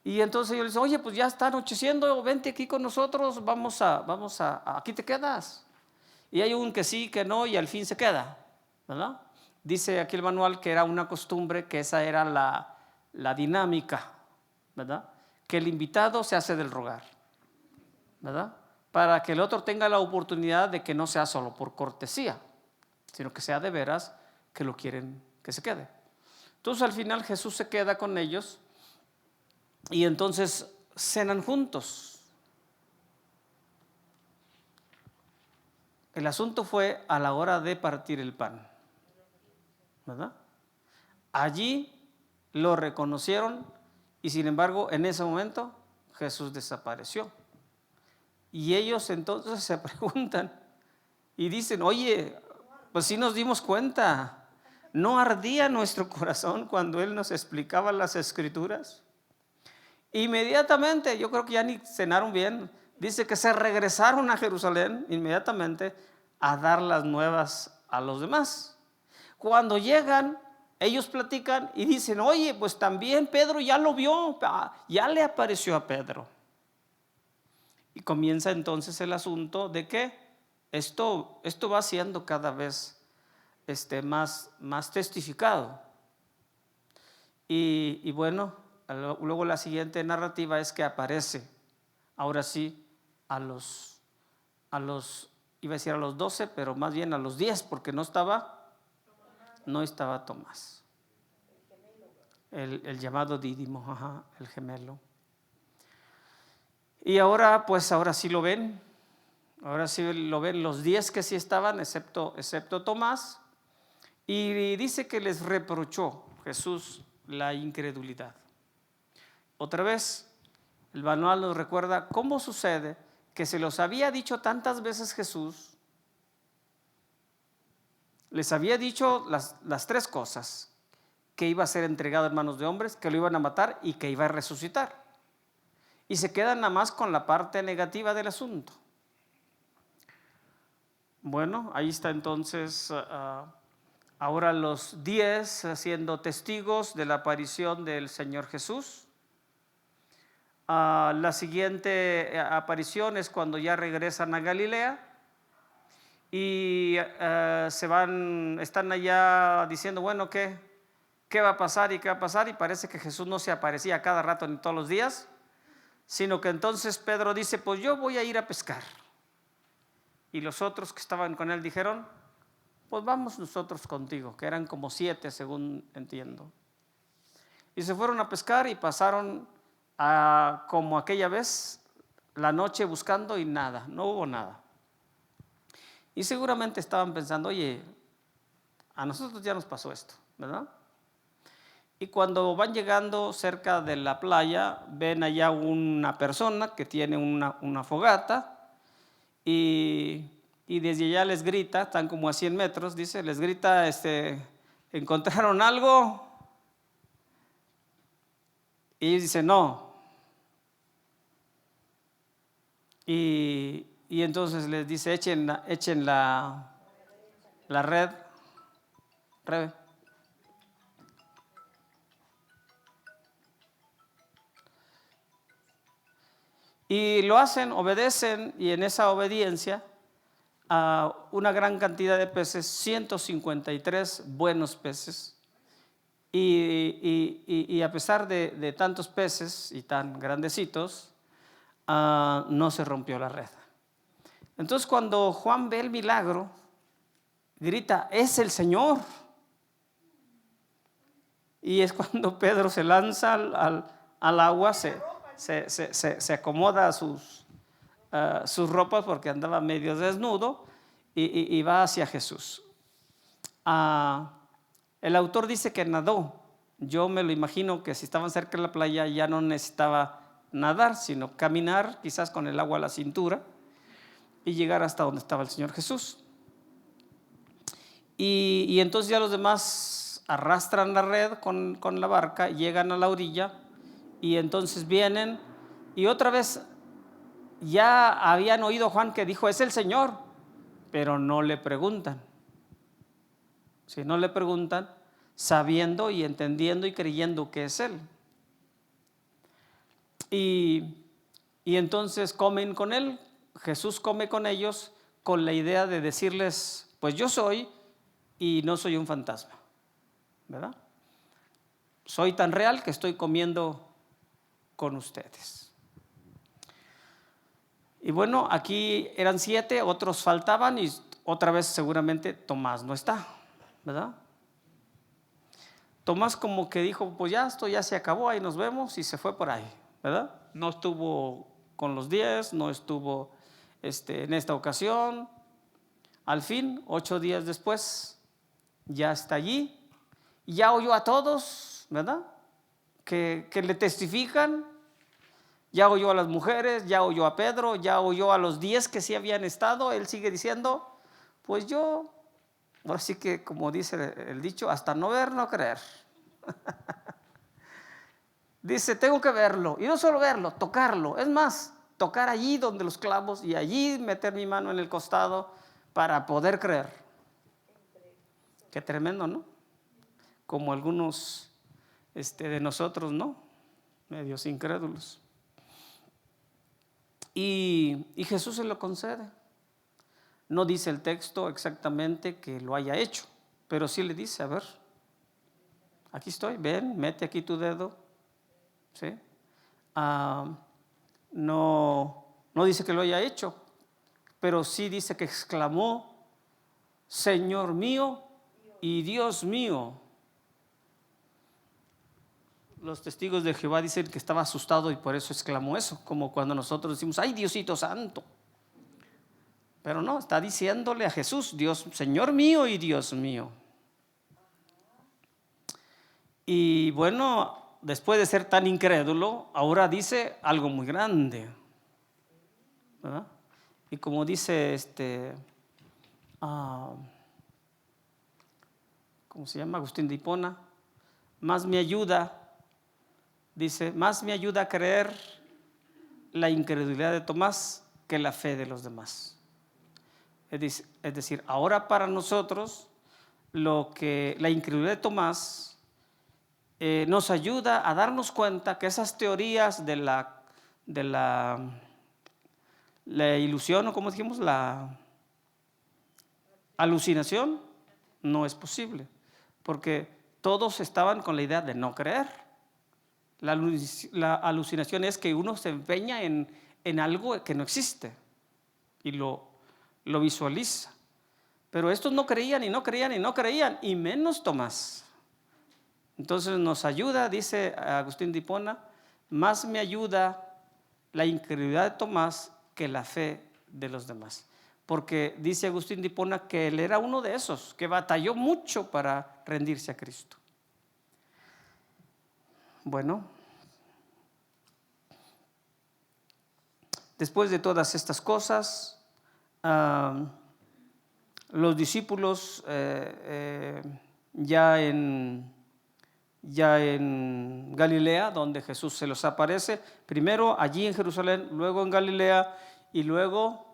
Y entonces ellos le dicen, oye, pues ya está anocheciendo, vente aquí con nosotros, vamos a aquí te quedas. Y hay un que sí, que no, y al fin se queda, ¿verdad? Dice aquí el manual que era una costumbre, que esa era la dinámica, ¿verdad? Que el invitado se hace del rogar, ¿verdad? Para que el otro tenga la oportunidad de que no sea solo por cortesía, sino que sea de veras que lo quieren que se quede. Entonces al final Jesús se queda con ellos y entonces cenan juntos. El asunto fue a la hora de partir el pan, ¿verdad? Allí lo reconocieron y sin embargo en ese momento Jesús desapareció. Y ellos entonces se preguntan y dicen, oye, pues sí nos dimos cuenta, ¿no ardía nuestro corazón cuando Él nos explicaba las escrituras? Inmediatamente, yo creo que ya ni cenaron bien, dice que se regresaron a Jerusalén inmediatamente a dar las nuevas a los demás. Cuando llegan, ellos platican y dicen, oye, pues también Pedro ya lo vio, ya le apareció a Pedro. Y comienza entonces el asunto de que esto va siendo cada vez más testificado. Y bueno, luego la siguiente narrativa es que aparece, ahora sí, iba a decir a los 12, pero más bien a los 10, porque no estaba Tomás. El llamado Dídimo, el gemelo. Y ahora sí lo ven. Ahora sí lo ven los 10 que sí estaban, excepto Tomás. Y dice que les reprochó Jesús la incredulidad. Otra vez, el manual nos recuerda cómo sucede que se los había dicho tantas veces Jesús. Les había dicho las 3 cosas: que iba a ser entregado en manos de hombres, que lo iban a matar y que iba a resucitar. Y se quedan nada más con la parte negativa del asunto. Bueno, ahí está entonces ahora los 10 siendo testigos de la aparición del Señor Jesús. La siguiente aparición es cuando ya regresan a Galilea y están allá diciendo, bueno, ¿qué va a pasar y qué va a pasar? Y parece que Jesús no se aparecía cada rato ni todos los días, sino que entonces Pedro dice, pues yo voy a ir a pescar. Y los otros que estaban con él dijeron, pues vamos nosotros contigo, que eran como 7 según entiendo. Y se fueron a pescar y pasaron como aquella vez la noche buscando y nada, no hubo nada. Y seguramente estaban pensando, oye, a nosotros ya nos pasó esto, ¿verdad? Y cuando van llegando cerca de la playa, ven allá una persona que tiene una fogata y desde allá les grita, están como a 100 metros, dice, les grita, ¿encontraron algo? Y ellos dicen, no. Y entonces les dice, echen la red. Y lo hacen, obedecen, y en esa obediencia una gran cantidad de peces, 153 buenos peces, y a pesar de tantos peces y tan grandecitos, no se rompió la red. Entonces cuando Juan ve el milagro, grita, es el Señor. Y es cuando Pedro se lanza al agua, se acomoda sus ropas porque andaba medio desnudo y va hacia Jesús. El autor dice que nadó. Yo me lo imagino que si estaban cerca de la playa ya no necesitaba nadar, sino caminar quizás con el agua a la cintura y llegar hasta donde estaba el Señor Jesús. Y entonces ya los demás arrastran la red con la barca, llegan a la orilla y entonces vienen y otra vez ya habían oído a Juan que dijo, es el Señor, pero no le preguntan. Si no le preguntan, sabiendo y entendiendo y creyendo que es Él. Y entonces comen con Él. Jesús come con ellos con la idea de decirles, pues yo soy y no soy un fantasma, ¿verdad? Soy tan real que estoy comiendo con ustedes. Y bueno, aquí eran 7, otros faltaban y otra vez seguramente Tomás no está, ¿verdad? Tomás como que dijo, pues ya esto ya se acabó, ahí nos vemos, y se fue por ahí, ¿verdad? No estuvo con los 10, no estuvo en esta ocasión. Al fin, 8 días después, ya está allí, ya oyó a todos, ¿verdad? Que le testifican, ya oyó a las mujeres, ya oyó a Pedro, ya oyó a los 10 que sí habían estado. Él sigue diciendo, pues yo, así que como dice el dicho, hasta no ver, no creer. Dice, tengo que verlo, y no solo verlo, tocarlo. Es más, tocar allí donde los clavos y allí meter mi mano en el costado para poder creer. Qué tremendo, ¿no? Como algunos de nosotros, ¿no? Medios incrédulos. Y Jesús se lo concede. No dice el texto exactamente que lo haya hecho, pero sí le dice, a ver, aquí estoy, ven, mete aquí tu dedo. ¿Sí? No dice que lo haya hecho, pero sí dice que exclamó, Señor mío y Dios mío. Los testigos de Jehová dicen que estaba asustado y por eso exclamó eso, como cuando nosotros decimos, ay, Diosito santo. Pero no, está diciéndole a Jesús, Dios, Señor mío y Dios mío. Y bueno, después de ser tan incrédulo, ahora dice algo muy grande, ¿verdad? Y como dice ¿cómo se llama? Agustín de Hipona, más me ayuda a creer la incredulidad de Tomás que la fe de los demás. Es decir, ahora para nosotros la incredulidad de Tomás nos ayuda a darnos cuenta que esas teorías de la ilusión, o como dijimos, la alucinación, no es posible, porque todos estaban con la idea de no creer. La alucinación es que uno se empeña en algo que no existe y lo visualiza. Pero estos no creían y no creían y no creían, y menos Tomás. Entonces nos ayuda, dice Agustín de Hipona, más me ayuda la incredulidad de Tomás que la fe de los demás. Porque dice Agustín de Hipona que él era uno de esos, que batalló mucho para rendirse a Cristo. Bueno, después de todas estas cosas, los discípulos ya en Galilea, donde Jesús se los aparece, primero allí en Jerusalén, luego en Galilea, y luego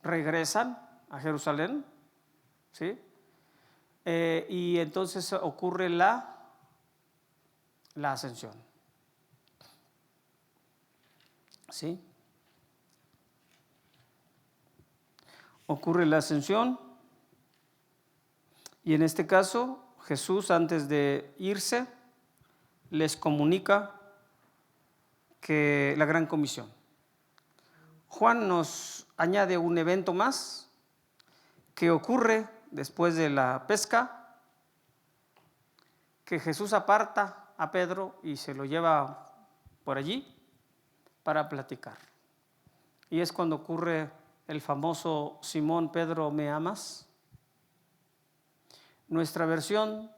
regresan a Jerusalén, ¿sí? Y entonces ocurre la ascensión, ¿sí? Ocurre la ascensión, y en este caso Jesús, antes de irse, les comunica que la gran comisión. Juan nos añade un evento más que ocurre después de la pesca, que Jesús aparta a Pedro y se lo lleva por allí para platicar. Y es cuando ocurre el famoso Simón, Pedro, ¿me amas? Nuestra versión,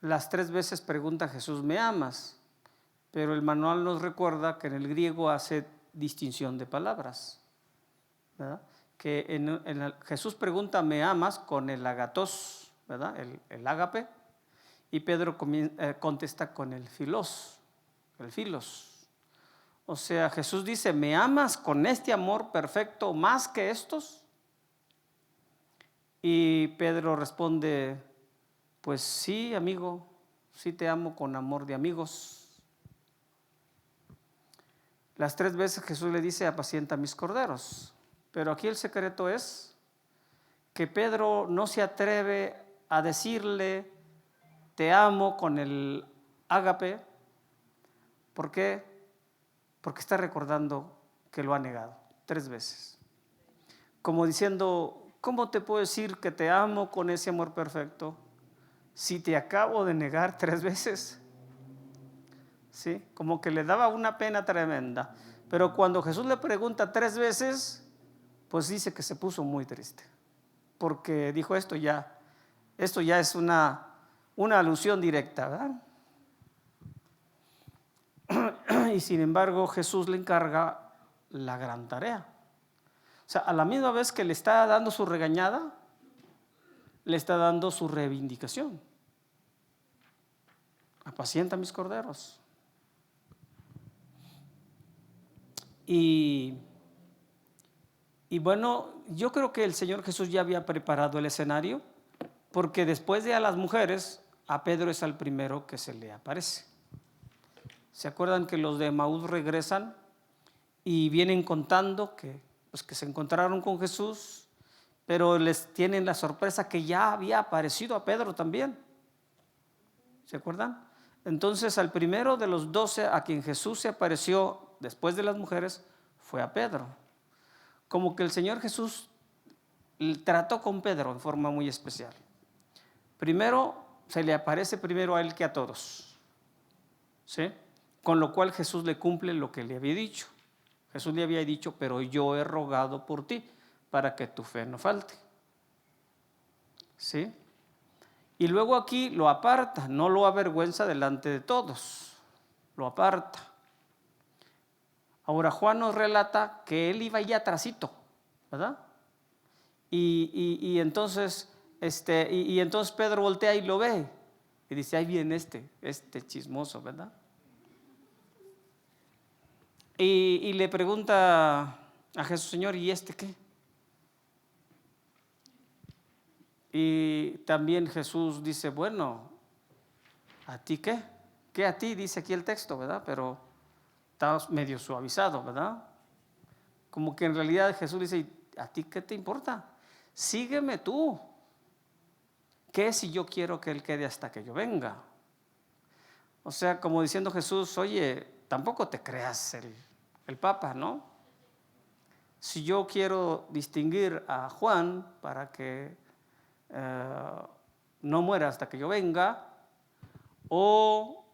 las 3 veces pregunta Jesús, ¿me amas? Pero el manual nos recuerda que en el griego hace distinción de palabras, ¿verdad? Que Jesús pregunta, ¿me amas? Con el agatos, ¿verdad? El ágape, y Pedro contesta con el filos, O sea, Jesús dice, ¿me amas con este amor perfecto más que estos? Y Pedro responde, pues sí, amigo, sí te amo con amor de amigos. Las 3 veces Jesús le dice, apacienta mis corderos. Pero aquí el secreto es que Pedro no se atreve a decirle, te amo con el ágape. ¿Por qué? Porque está recordando que lo ha negado 3 veces. Como diciendo, ¿cómo te puedo decir que te amo con ese amor perfecto si te acabo de negar 3 veces? ¿Sí? Como que le daba una pena tremenda. Pero cuando Jesús le pregunta 3 veces, pues dice que se puso muy triste. Porque dijo, esto ya es una alusión directa, ¿verdad? Y sin embargo Jesús le encarga la gran tarea. O sea, a la misma vez que le está dando su regañada, le está dando su reivindicación. Apacienta mis corderos. Y bueno, yo creo que el Señor Jesús ya había preparado el escenario, porque después de a las mujeres, a Pedro es el primero que se le aparece. ¿Se acuerdan que los de Emaús regresan y vienen contando que se encontraron con Jesús, pero les tienen la sorpresa que ya había aparecido a Pedro también? ¿Se acuerdan? Entonces al primero de los 12 a quien Jesús se apareció después de las mujeres fue a Pedro. Como que el Señor Jesús trató con Pedro en forma muy especial. Primero, se le aparece primero a él que a todos, ¿sí? Con lo cual Jesús le cumple lo que le había dicho. Jesús le había dicho, pero yo he rogado por ti para que tu fe no falte, ¿sí? Y luego aquí lo aparta, no lo avergüenza delante de todos, lo aparta. Ahora Juan nos relata que él iba ya atrasito, ¿verdad? Y entonces entonces Pedro voltea y lo ve y dice, ahí viene este chismoso, ¿verdad? Y le pregunta a Jesús, Señor, ¿y este qué? Y también Jesús dice, bueno, ¿a ti qué? ¿Qué a ti? Dice aquí el texto, ¿verdad? Pero está medio suavizado, ¿verdad? Como que en realidad Jesús dice, ¿a ti qué te importa? Sígueme tú. ¿Qué si yo quiero que Él quede hasta que yo venga? O sea, como diciendo Jesús, oye, tampoco te creas el Papa, ¿no? Si yo quiero distinguir a Juan para que no muera hasta que yo venga, o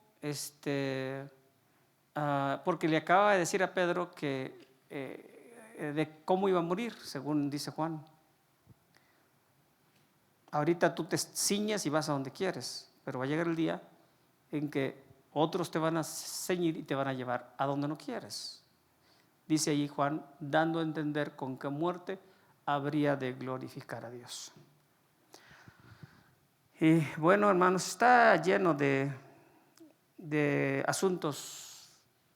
porque le acaba de decir a Pedro que de cómo iba a morir, según dice Juan. Ahorita tú te ciñes y vas a donde quieres, pero va a llegar el día en que otros te van a ceñir y te van a llevar a donde no quieres. Dice allí Juan, dando a entender con qué muerte habría de glorificar a Dios. Y bueno, hermanos, está lleno de asuntos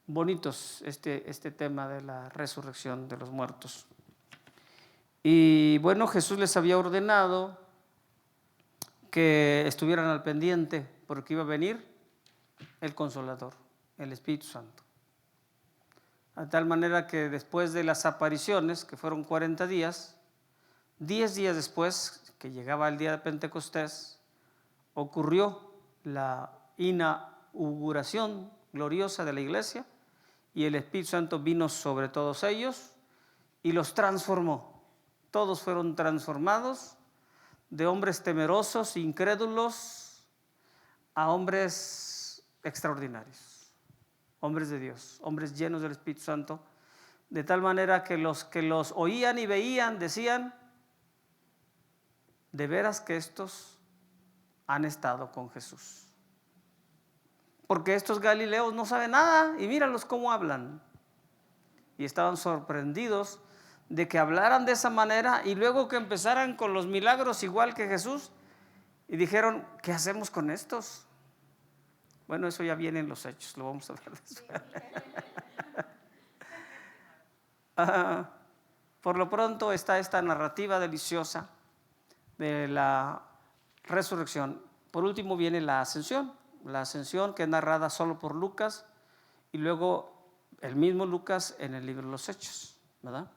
bonitos este tema de la resurrección de los muertos. Y bueno, Jesús les había ordenado que estuvieran al pendiente porque iba a venir el Consolador, el Espíritu Santo. De tal manera que después de las apariciones, que fueron 40 días, 10 días después, que llegaba el día de Pentecostés, ocurrió la inauguración gloriosa de la iglesia y el Espíritu Santo vino sobre todos ellos y los transformó. Todos fueron transformados de hombres temerosos, incrédulos, a hombres extraordinarios, hombres de Dios, hombres llenos del Espíritu Santo, de tal manera que los que los oían y veían decían, de veras que estos han estado con Jesús. Porque estos galileos no saben nada y míralos cómo hablan. Y estaban sorprendidos de que hablaran de esa manera y luego que empezaran con los milagros igual que Jesús y dijeron, ¿qué hacemos con estos? Bueno, eso ya viene en los hechos, lo vamos a ver después. por lo pronto está esta narrativa deliciosa de la resurrección. Por último viene la ascensión que es narrada solo por Lucas y luego el mismo Lucas en el libro de los Hechos, ¿verdad?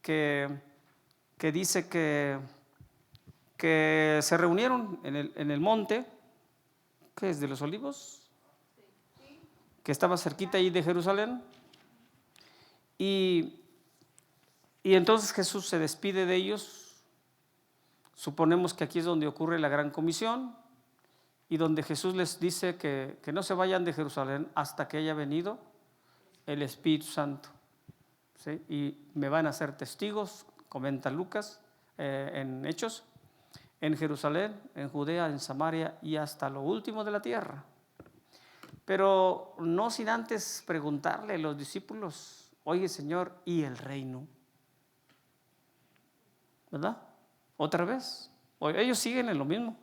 Que dice que se reunieron en el monte, ¿qué es? ¿De los Olivos? Que estaba cerquita ahí de Jerusalén. Y entonces Jesús se despide de ellos. Suponemos que aquí es donde ocurre la gran comisión y donde Jesús les dice que no se vayan de Jerusalén hasta que haya venido el Espíritu Santo, ¿sí? Y me van a ser testigos, comenta Lucas en Hechos, en Jerusalén, en Judea, en Samaria y hasta lo último de la tierra. Pero no sin antes preguntarle a los discípulos, oye Señor, ¿y el reino? ¿Verdad? Otra vez, ellos siguen en lo mismo.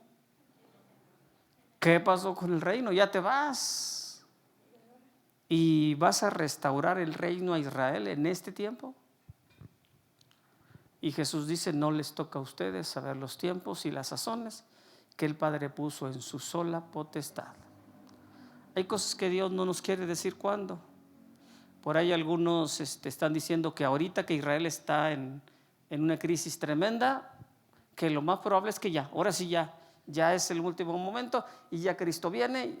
¿Qué pasó con el reino? Ya te vas y vas a restaurar el reino a Israel en este tiempo. Y Jesús dice, no les toca a ustedes saber los tiempos y las sazones que el Padre puso en su sola potestad. Hay cosas que Dios no nos quiere decir cuándo. Por ahí algunos están diciendo que ahorita que Israel está en una crisis tremenda, que lo más probable es que ahora sí ya es el último momento y ya Cristo viene.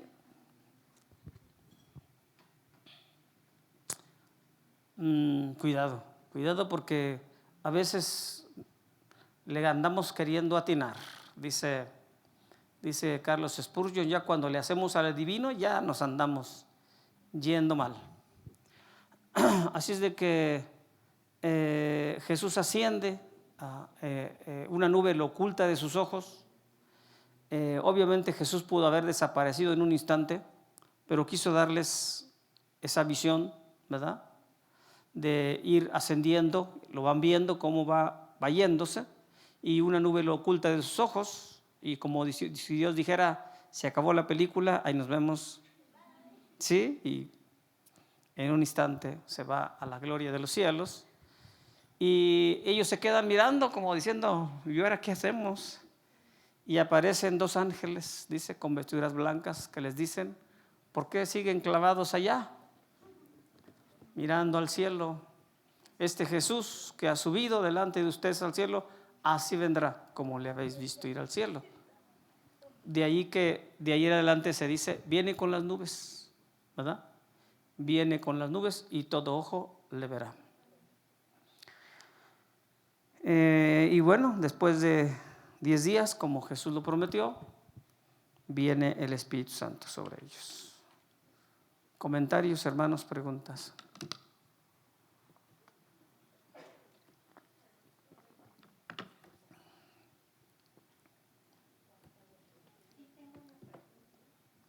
Cuidado porque a veces le andamos queriendo atinar. Dice Carlos Spurgeon, ya cuando le hacemos al divino ya nos andamos yendo mal. Así es de que Jesús asciende, una nube lo oculta de sus ojos. Obviamente Jesús pudo haber desaparecido en un instante, pero quiso darles esa visión, ¿verdad? De ir ascendiendo, lo van viendo cómo va yéndose, y una nube lo oculta de sus ojos, y como si Dios dijera, se acabó la película, ahí nos vemos, ¿sí? Y en un instante se va a la gloria de los cielos, y ellos se quedan mirando como diciendo, ¿y ahora qué hacemos? Y aparecen dos ángeles, dice, con vestiduras blancas, que les dicen, ¿por qué siguen clavados allá? Mirando al cielo. Este Jesús que ha subido delante de ustedes al cielo, así vendrá, como le habéis visto ir al cielo. De ahí en adelante se dice, viene con las nubes, ¿verdad? Viene con las nubes y todo ojo le verá. Y bueno, después de 10 días, como Jesús lo prometió, viene el Espíritu Santo sobre ellos. Comentarios, hermanos, preguntas.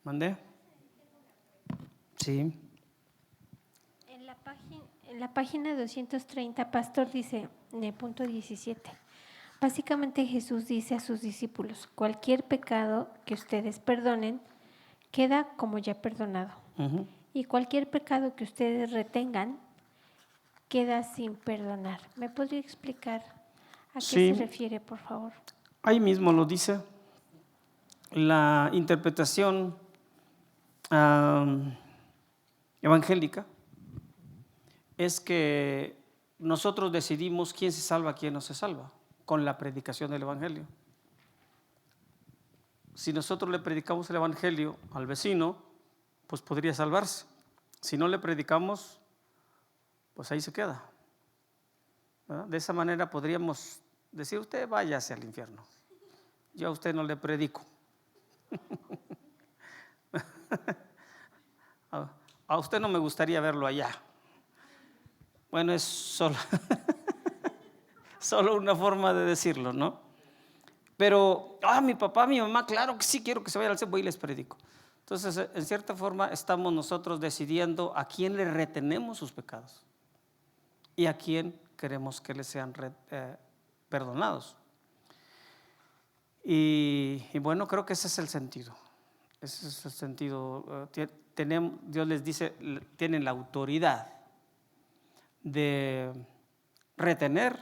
¿Mandé? Sí. En la página 230, Pastor dice, en el punto 17, básicamente Jesús dice a sus discípulos, cualquier pecado que ustedes perdonen, queda como ya perdonado. Uh-huh. Y cualquier pecado que ustedes retengan, queda sin perdonar. ¿Me podría explicar a qué se refiere, por favor? Ahí mismo lo dice. La interpretación evangélica es que nosotros decidimos quién se salva, quién no se salva, con la predicación del evangelio. Si nosotros le predicamos el evangelio al vecino, pues podría salvarse. Si no le predicamos, pues ahí se queda, ¿verdad? De esa manera podríamos decir, usted váyase al infierno, yo a usted no le predico. A usted no me gustaría verlo allá. Bueno, es solo una forma de decirlo, ¿no? Pero, mi papá, mi mamá, claro que sí quiero que se vayan al cielo, voy y les predico. Entonces, en cierta forma, estamos nosotros decidiendo a quién le retenemos sus pecados y a quién queremos que les sean perdonados. Y bueno, creo que ese es el sentido. Ese es el sentido. Dios les dice, tienen la autoridad de retener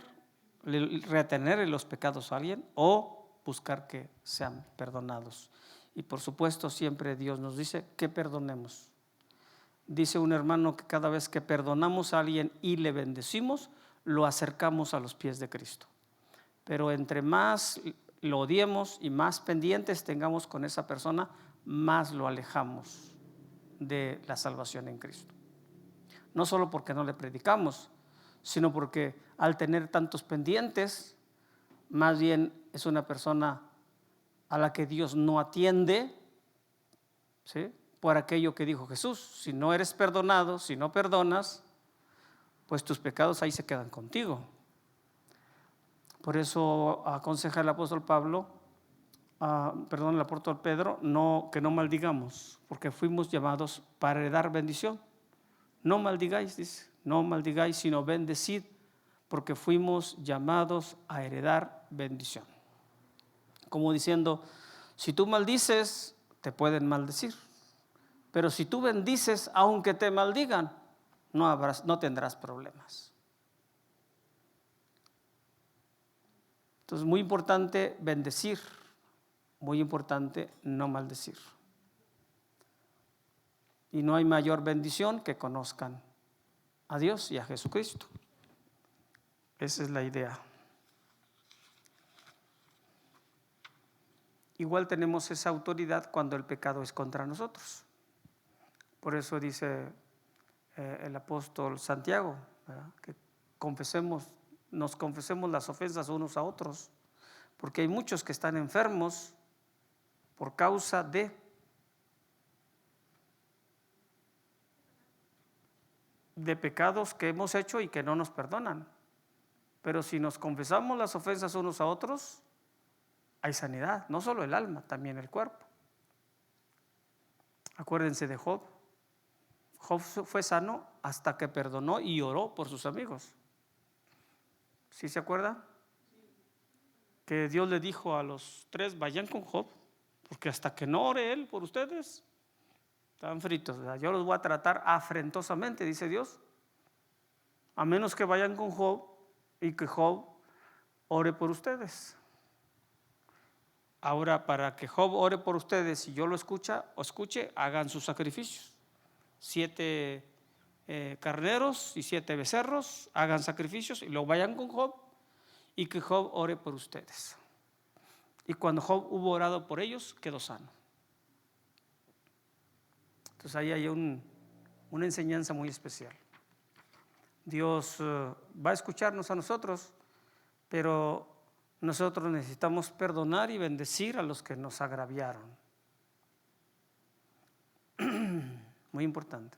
los pecados a alguien o buscar que sean perdonados. Y por supuesto siempre Dios nos dice que perdonemos. Dice un hermano que cada vez que perdonamos a alguien y le bendecimos, lo acercamos a los pies de Cristo. Pero entre más lo odiemos y más pendientes tengamos con esa persona, más lo alejamos de la salvación en Cristo. No solo porque no le predicamos, sino porque al tener tantos pendientes, más bien es una persona a la que Dios no atiende, ¿sí? Por aquello que dijo Jesús: si no eres perdonado, si no perdonas, pues tus pecados ahí se quedan contigo. Por eso aconseja el apóstol el apóstol Pedro, que no maldigamos, porque fuimos llamados para heredar bendición. No maldigáis, dice, no maldigáis, sino bendecid, porque fuimos llamados a heredar bendición. Como diciendo, si tú maldices, te pueden maldecir, pero si tú bendices, aunque te maldigan, no tendrás problemas. Entonces, muy importante bendecir, muy importante no maldecir. Y no hay mayor bendición que conozcan a Dios y a Jesucristo. Esa es la idea. Igual tenemos esa autoridad cuando el pecado es contra nosotros. Por eso dice el apóstol Santiago, ¿verdad?, que nos confesemos las ofensas unos a otros, porque hay muchos que están enfermos por causa de pecados que hemos hecho y que no nos perdonan. Pero si nos confesamos las ofensas unos a otros, hay sanidad, no solo el alma, también el cuerpo. Acuérdense de Job. Job fue sano hasta que perdonó y oró por sus amigos. ¿Sí se acuerdan? Que Dios le dijo a los 3: vayan con Job, porque hasta que no ore él por ustedes, están fritos, ¿verdad? Yo los voy a tratar afrentosamente, dice Dios, a menos que vayan con Job y que Job ore por ustedes. Ahora, para que Job ore por ustedes y yo lo escuche, hagan sus sacrificios. 7 carneros y 7 becerros, hagan sacrificios y luego vayan con Job y que Job ore por ustedes. Y cuando Job hubo orado por ellos, quedó sano. Entonces ahí hay una enseñanza muy especial. Dios va a escucharnos a nosotros, pero nosotros necesitamos perdonar y bendecir a los que nos agraviaron. Muy importante.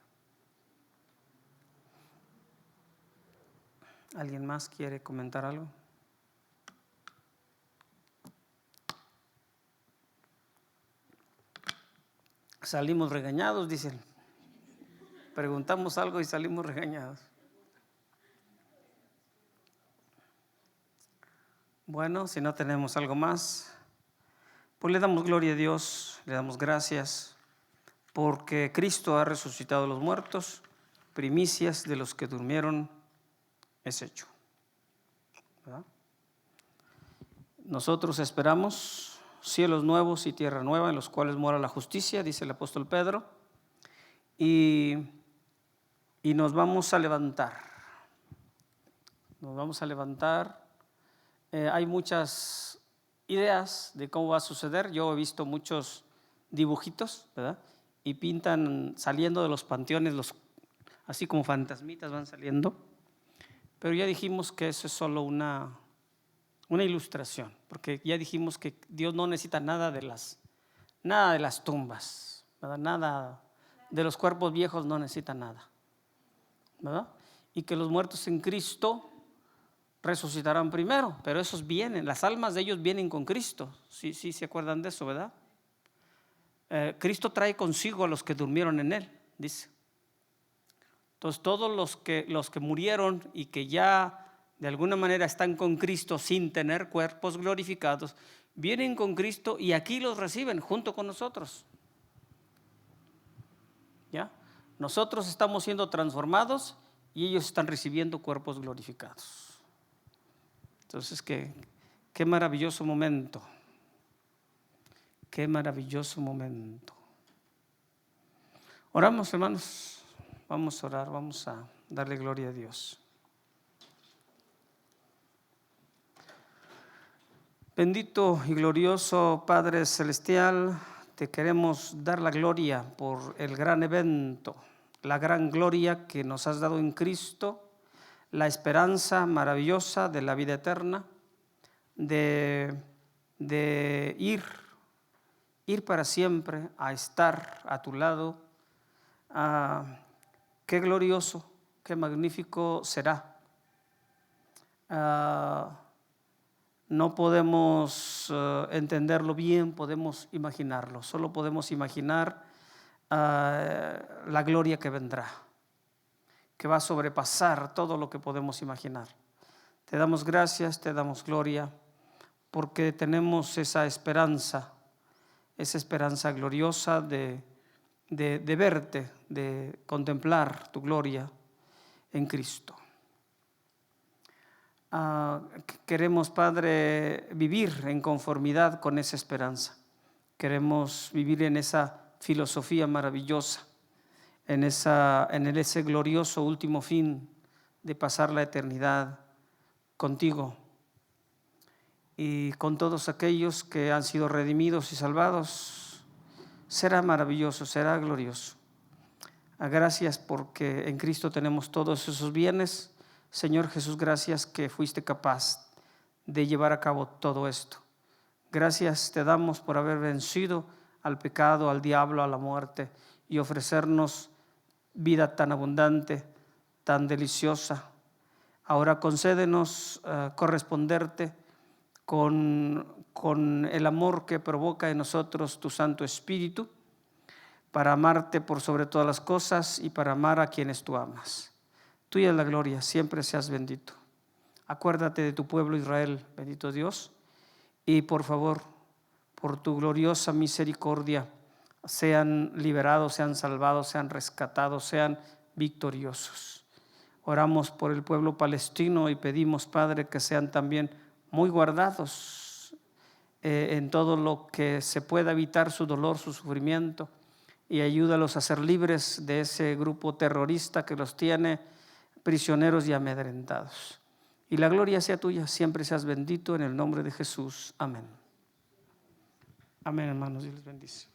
¿Alguien más quiere comentar algo? Salimos regañados, dicen. Preguntamos algo y salimos regañados. Bueno, si no tenemos algo más, pues le damos gloria a Dios, le damos gracias, porque Cristo ha resucitado a los muertos, primicias de los que durmieron es hecho. ¿Verdad? Nosotros esperamos cielos nuevos y tierra nueva en los cuales mora la justicia, dice el apóstol Pedro, y nos vamos a levantar. Nos vamos a levantar. Hay muchas ideas de cómo va a suceder. Yo he visto muchos dibujitos, ¿verdad? Y pintan saliendo de los panteones, así como fantasmitas van saliendo. Pero ya dijimos que eso es solo una ilustración, porque ya dijimos que Dios no necesita nada de las tumbas, ¿verdad? Nada de los cuerpos viejos, no necesita nada, ¿verdad? Y que los muertos en Cristo resucitarán primero, pero esos vienen, las almas de ellos vienen con Cristo. Sí, se acuerdan de eso, ¿verdad? Cristo trae consigo a los que durmieron en Él, dice. Entonces todos los que murieron y que ya de alguna manera están con Cristo sin tener cuerpos glorificados, vienen con Cristo y aquí los reciben junto con nosotros. ¿Ya? Nosotros estamos siendo transformados y ellos están recibiendo cuerpos glorificados. Entonces, qué maravilloso momento. Qué maravilloso momento. Oramos, hermanos. Vamos a orar, vamos a darle gloria a Dios. Bendito y glorioso Padre Celestial, te queremos dar la gloria por el gran evento, la gran gloria que nos has dado en Cristo, la esperanza maravillosa de la vida eterna, de ir para siempre a estar a tu lado. Qué glorioso, qué magnífico será. No podemos entenderlo bien, podemos imaginarlo. Solo podemos imaginar la gloria que vendrá, que va a sobrepasar todo lo que podemos imaginar. Te damos gracias, te damos gloria, porque tenemos esa esperanza gloriosa de verte, de contemplar tu gloria en Cristo. Queremos, Padre, vivir en conformidad con esa esperanza. Queremos vivir en esa filosofía maravillosa, en ese glorioso último fin de pasar la eternidad contigo y con todos aquellos que han sido redimidos y salvados. Será maravilloso, será glorioso. Gracias porque en Cristo tenemos todos esos bienes. Señor Jesús, gracias que fuiste capaz de llevar a cabo todo esto. Gracias te damos por haber vencido al pecado, al diablo, a la muerte y ofrecernos vida tan abundante, tan deliciosa. Ahora concédenos corresponderte con el amor que provoca en nosotros tu Santo Espíritu, para amarte por sobre todas las cosas y para amar a quienes tú amas. Tuya es la gloria, siempre seas bendito. Acuérdate de tu pueblo Israel, bendito Dios, y por favor, por tu gloriosa misericordia, sean liberados, sean salvados, sean rescatados, sean victoriosos. Oramos por el pueblo palestino y pedimos, Padre, que sean también muy guardados en todo lo que se pueda evitar su dolor, su sufrimiento, y ayúdalos a ser libres de ese grupo terrorista que los tiene prisioneros y amedrentados. Y la gloria sea tuya, siempre seas bendito en el nombre de Jesús. Amén. Amén, hermanos, Dios les bendice.